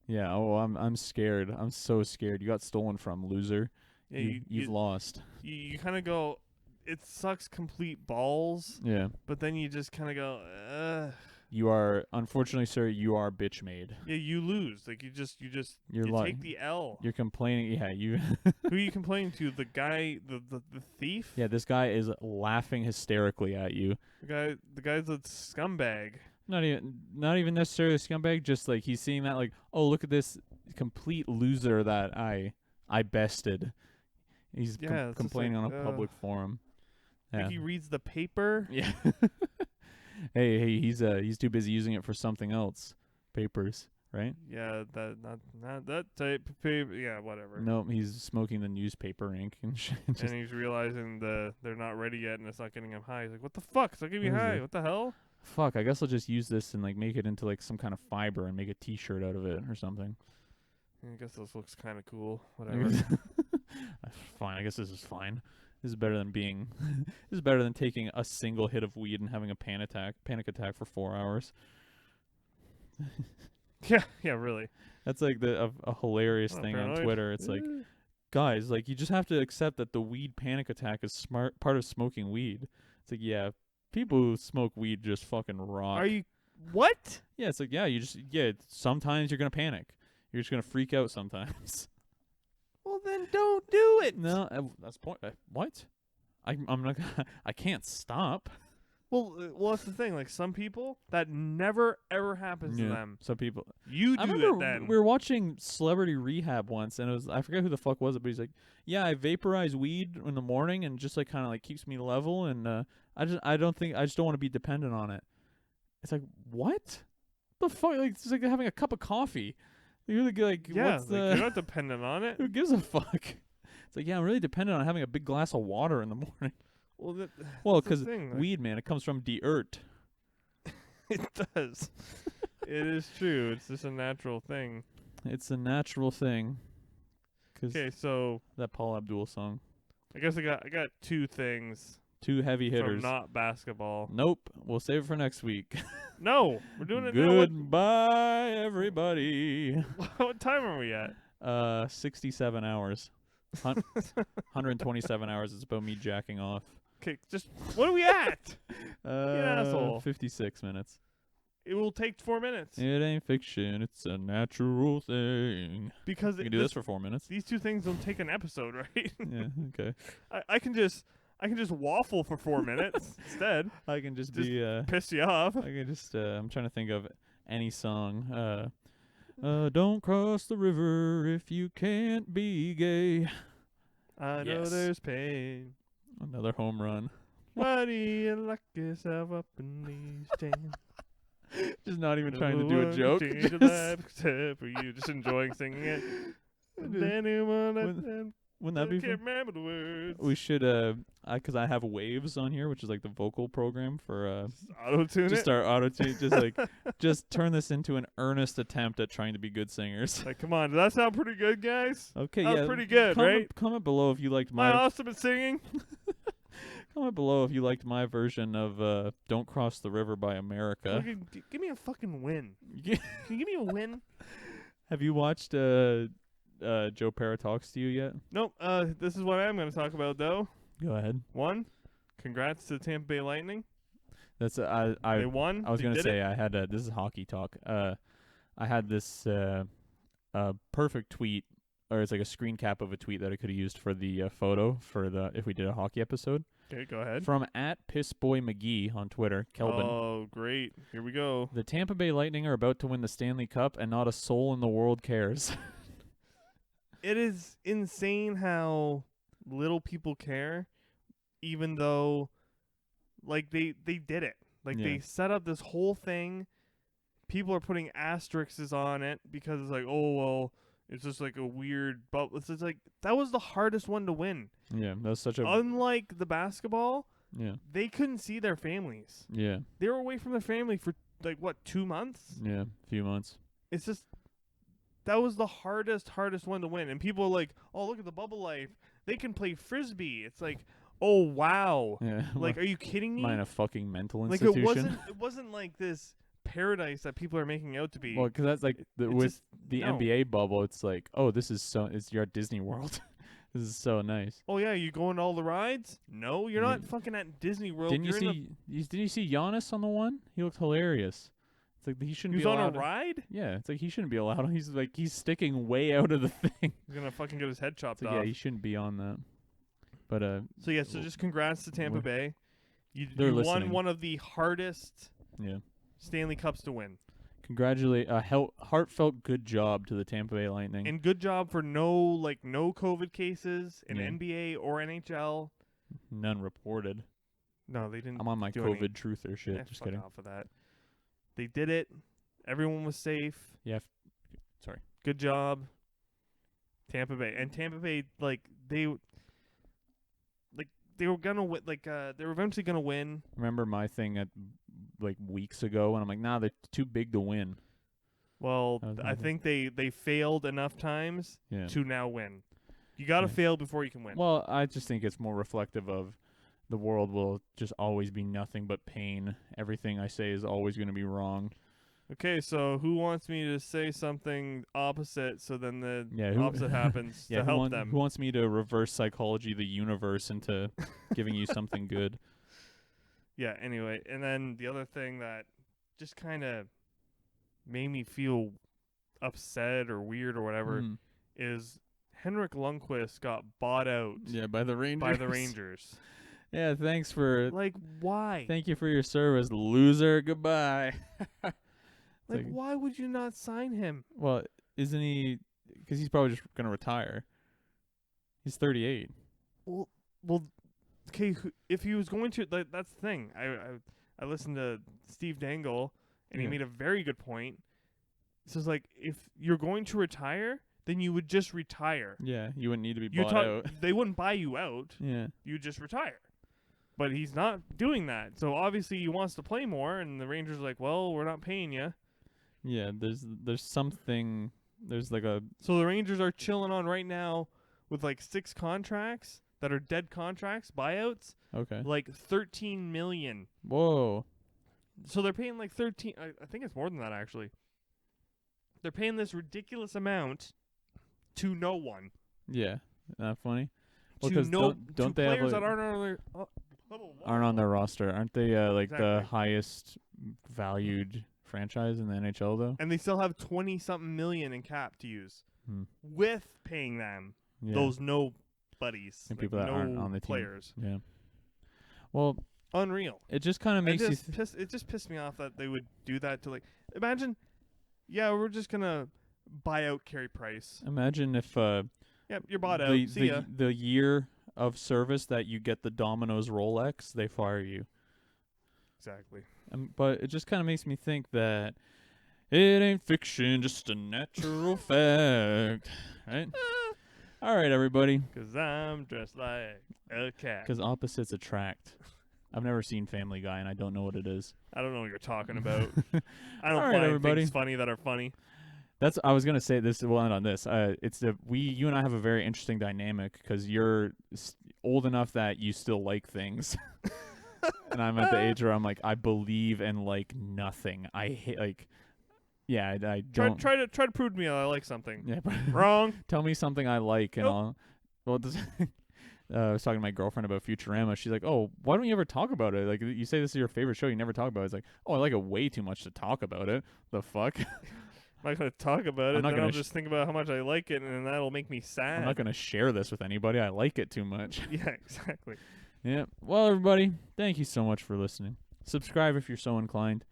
Yeah. Oh, I'm scared. I'm so scared. You got stolen from, loser. Yeah, You've lost. you kind of go, it sucks complete balls, Yeah. but then you just kind of go, You are, unfortunately, sir. You are bitch made. yeah, you lose. Like you You're you lying. take the L. You're complaining. Yeah. You. Who are you complaining to? The guy, the thief? Yeah. This guy is laughing hysterically at you. The guy's a scumbag. Not even necessarily a scumbag. Just like he's seeing that, like, oh, look at this complete loser that I bested. He's Yeah, it's just complaining like, on a public forum. Like Yeah. he reads the paper. Yeah. hey, he's too busy using it for something else. Papers, right? Yeah, that not that type of paper. Yeah, whatever. No, he's smoking the newspaper ink and shit. And he's realizing they're not ready yet, and it's not getting him high. He's like, "What the fuck? It's not getting me What is high. it? What the hell?" Fuck, I guess I'll just use this and like make it into like some kind of fiber and make a T-shirt out of it or something. I guess this looks kind of cool. Whatever. Fine, I guess this is fine. This is better than being. This is better than taking a single hit of weed and having a panic attack for 4 hours. Yeah, really. That's like a hilarious Oh, thing on paranoid. Twitter. It's like, guys, like, you just have to accept that the weed panic attack is part of smoking weed. It's like, yeah, people who smoke weed just fucking rock. Are you what? Yeah, it's like, sometimes you're gonna panic. You're just gonna freak out sometimes. Well, then don't do it. No, that's point. What? I'm not. I can't stop. Well, that's the thing. Like some people, that never ever happens to them. Some people. You I do remember it then. we were watching Celebrity Rehab once, and I forget who the fuck was it, but he's like, yeah, I vaporize weed in the morning, and just like kind of like keeps me level, and I don't think I just don't want to be dependent on it. It's like what the fuck? Like it's like having a cup of coffee. You're like Yeah, what's like, the you're not dependent on it. who gives a fuck? It's like yeah, I'm really dependent on having a big glass of water in the morning. Well, Well, that's the because thing, like, weed, man, it comes from the earth. it does. It is true. It's just a natural thing. It's a natural thing. 'Cause Okay, so that Paul Abdul song. I guess I got two things 2 heavy from hitters. not basketball. Nope. We'll save it for next week. No, we're doing it now. What, Goodbye, everybody. what time are we at? 67 hours. 127 hours. It's about me jacking off. Okay, just what are we at? asshole. 56 minutes. It will take 4 minutes It ain't fiction. It's a natural thing. because We can do this for 4 minutes. these two things don't take an episode, right? Yeah. Okay. I can just waffle for 4 minutes instead. I can just Just be. Piss you off. I can just. I'm trying to think of any song. Don't cross the river if you can't be gay. I know Yes. there's pain. Another home run. Why do you lock yourself up in these chains? Just not even trying to No do a one joke. can change your life except for you. Just enjoying singing it. And anyone Wouldn't I that be can't fun? remember the words. We should because I have Waves on here, which is like the vocal program for Auto-tune just it. our auto tune. Just like just turn this into an earnest attempt at trying to be good singers. Like, come on, does that sound pretty good, guys? Okay, That was yeah, pretty good, right? Comment below if you liked Am I my awesome at singing? comment below if you liked my version of "Don't Cross the River" by America. Give me a fucking win. Yeah. Can you give me a win? Have you watched Joe Pera Talks to You yet? Nope. This is what I'm going to talk about, though. Go ahead. One, congrats to the Tampa Bay Lightning. That's They won. I was They gonna did say it. I had this is hockey talk. I had this perfect tweet, or it's like a screen cap of a tweet that I could have used for the photo for the if we did a hockey episode Okay, go ahead. from @PissBoyMcGee on Twitter. Kelvin, Oh, great. Here we go. the Tampa Bay Lightning are about to win the Stanley Cup, and not a soul in the world cares. It is insane how little people care, even though, like, they did it. Like, Yeah. they set up this whole thing. People are putting asterisks on it because it's like, oh, well, it's just like a weird bubble. It's just like, that was the hardest one to win. Yeah, that was such a Unlike the basketball, yeah, they couldn't see their families. yeah, They were away from their family for, like, what, 2 months? yeah. Few months. It's just, that was the hardest one to win. And people are like, oh, look at the bubble life. They can play Frisbee. It's like, oh, wow. Yeah, Like, are you kidding me? am I in a fucking mental Like, institution? it wasn't like this paradise that people are making out to be. Well, 'cause that's like It's with just- the no. NBA bubble. It's like, oh, this is so. You're at Disney World. This is so nice. Oh yeah, you going to all the rides? No, you're not Yeah. fucking at Disney World. Didn't you You're in see? Did you see Giannis on the one? He looked hilarious. It's like he he shouldn't was be on allowed. a ride? Yeah, it's like he shouldn't be allowed. He's sticking way out of the thing. He's gonna fucking get his head chopped So off. yeah, he shouldn't be on that. But So yeah, so just congrats to Tampa We're- Bay. You They're won listening. one of the hardest yeah, Stanley Cups to win. congratulate. Heartfelt good job to the Tampa Bay Lightning. And good job for no COVID cases in Yeah. NBA or NHL. None reported. No, they didn't. I'm on my do COVID any- truther shit. Just fuck kidding. off of that. They did it. Everyone was safe. Yeah. Sorry. Good job, Tampa Bay. And Tampa Bay, they were gonna win. They were eventually gonna win. Remember my thing at weeks ago, and I'm like, nah, they're too big to win. Well, That was I my thing. think they failed enough times Yeah. to now win. You gotta Yeah. fail before you can win. Well, I just think it's more reflective of the world will just always be nothing but pain. Everything I say is always going to be wrong. Okay, so who wants me to say something opposite so then the Yeah, opposite happens Yeah, to help them? who wants me to reverse psychology the universe into giving you something good? Yeah, anyway, and then the other thing that just kind of made me feel upset or weird or whatever Mm. is Henrik Lundqvist got bought out Yeah, by the Rangers. by the Rangers. Yeah, thanks for Like, why? thank you for your service, loser. Goodbye. Like, like- why would you not sign him? Well, isn't he? Because he's probably just gonna retire. He's 38. Well, okay, if he was going to, that's the thing. I listened to Steve Dangle, and he Yeah. made a very good point. He says, like, if you're going to retire, then you would just retire. Yeah, you wouldn't need to be You bought talk, out. they wouldn't buy you out. Yeah. You just retire. But he's not doing that. So obviously he wants to play more, and the Rangers are like, well, we're not paying you. Yeah, there's something, there's like a, So the Rangers are chilling on right now with like 6 contracts that are dead contracts, buyouts, okay. like $13 million. Whoa. So they're paying like 13. I think it's more than that actually. They're paying this ridiculous amount to no one. Yeah. Not funny? Well, To 'cause no don't to they have players like, that aren't on their aren't on their roster? Aren't they like the Exactly. highest valued franchise in the NHL though? and they still have 20 something million in cap to use Hmm. with paying them Yeah. those nobodies, And like people that no aren't on the team. players. Yeah. Well, Unreal. it just kind of makes you It just pissed me off that they would do that to, like, imagine, yeah, we're just gonna buy out Carey Price. imagine if Yep, you're bought out. the See ya. the year of service that you get the Domino's Rolex, they fire you. Exactly. But it just kind of makes me think that it ain't fiction, just a natural fact, right? All right, everybody, 'Cause I'm dressed like a cat. because opposites attract. I've never seen Family Guy, and I don't know what it is. I don't know what you're talking about. I don't All right, find everybody. things funny that are funny. I was gonna say this. We'll end on this. You and I have a very interesting dynamic because you're old enough that you still like things, and I'm at the age where I'm like, I believe in like nothing. I hate like, yeah, I don't. Try to prove to me that I like something. Yeah, but Wrong. tell me something I like, and Nope. I'll. Well, this, I was talking to my girlfriend about Futurama. She's like, "Oh, why don't you ever talk about it? Like, you say this is your favorite show, you never talk about it." It's like, "Oh, I like it way too much to talk about it." The fuck. I'm not gonna talk about it. I'm not Then gonna I'll just think about how much I like it, and then that'll make me sad. I'm not gonna share this with anybody. I like it too much. Yeah, exactly. Yeah. Well, everybody, thank you so much for listening. Subscribe if you're so inclined.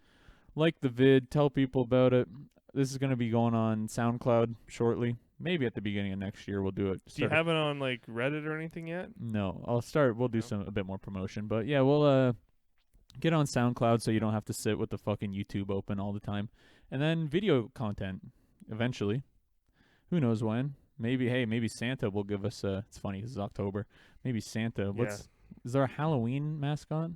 Like the vid. Tell people about it. This is going to be going on SoundCloud shortly. Maybe at the beginning of next year we'll do it. Do you have it on like Reddit or anything yet? No. I'll start. We'll do No. a bit more promotion. But yeah, we'll get on SoundCloud so you don't have to sit with the fucking YouTube open all the time. And then video content eventually. Who knows when? Maybe Santa will give us a. It's funny 'cause it's October. Maybe Santa. Is there a Halloween mascot?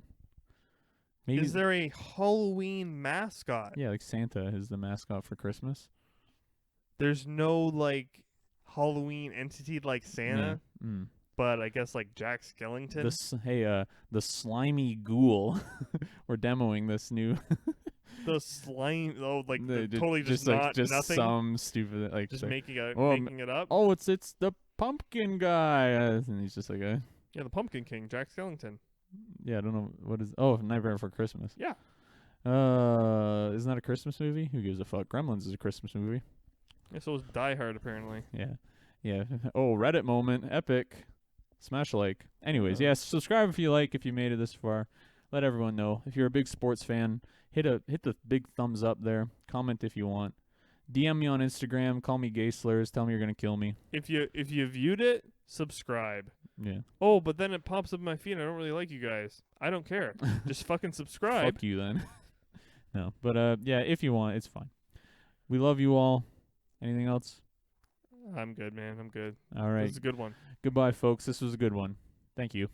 Maybe. Is there a Halloween mascot? Yeah, like Santa is the mascot for Christmas. There's no like Halloween entity like Santa, Yeah. Mm. but I guess like Jack Skellington. The slimy ghoul. We're demoing this new. The slime. Oh, like the- totally just like not just nothing. some stupid like. Just like, making oh, making it up. oh, it's the pumpkin guy, and he's just like a. Yeah, the Pumpkin King, Jack Skellington. Yeah, I don't know what is. Oh, Nightmare Before Christmas. Yeah. Isn't that a Christmas movie? Who gives a fuck? Gremlins is a Christmas movie. Yeah, so is Die Hard apparently. Yeah. Yeah. Oh, Reddit moment. Epic. Smash like. Anyways, yeah, subscribe if you like, if you made it this far. Let everyone know. If you're a big sports fan, hit the big thumbs up there. Comment if you want. DM me on Instagram. Call me gay slurs. Tell me you're going to kill me. If you viewed it, subscribe. Yeah. Oh, but then it pops up in my feed. I don't really like you guys. I don't care. Just fucking subscribe. Fuck you then. No. But yeah, if you want, it's fine. We love you all. Anything else? I'm good, man. I'm good. All right. This is a good one. Goodbye, folks. This was a good one. Thank you.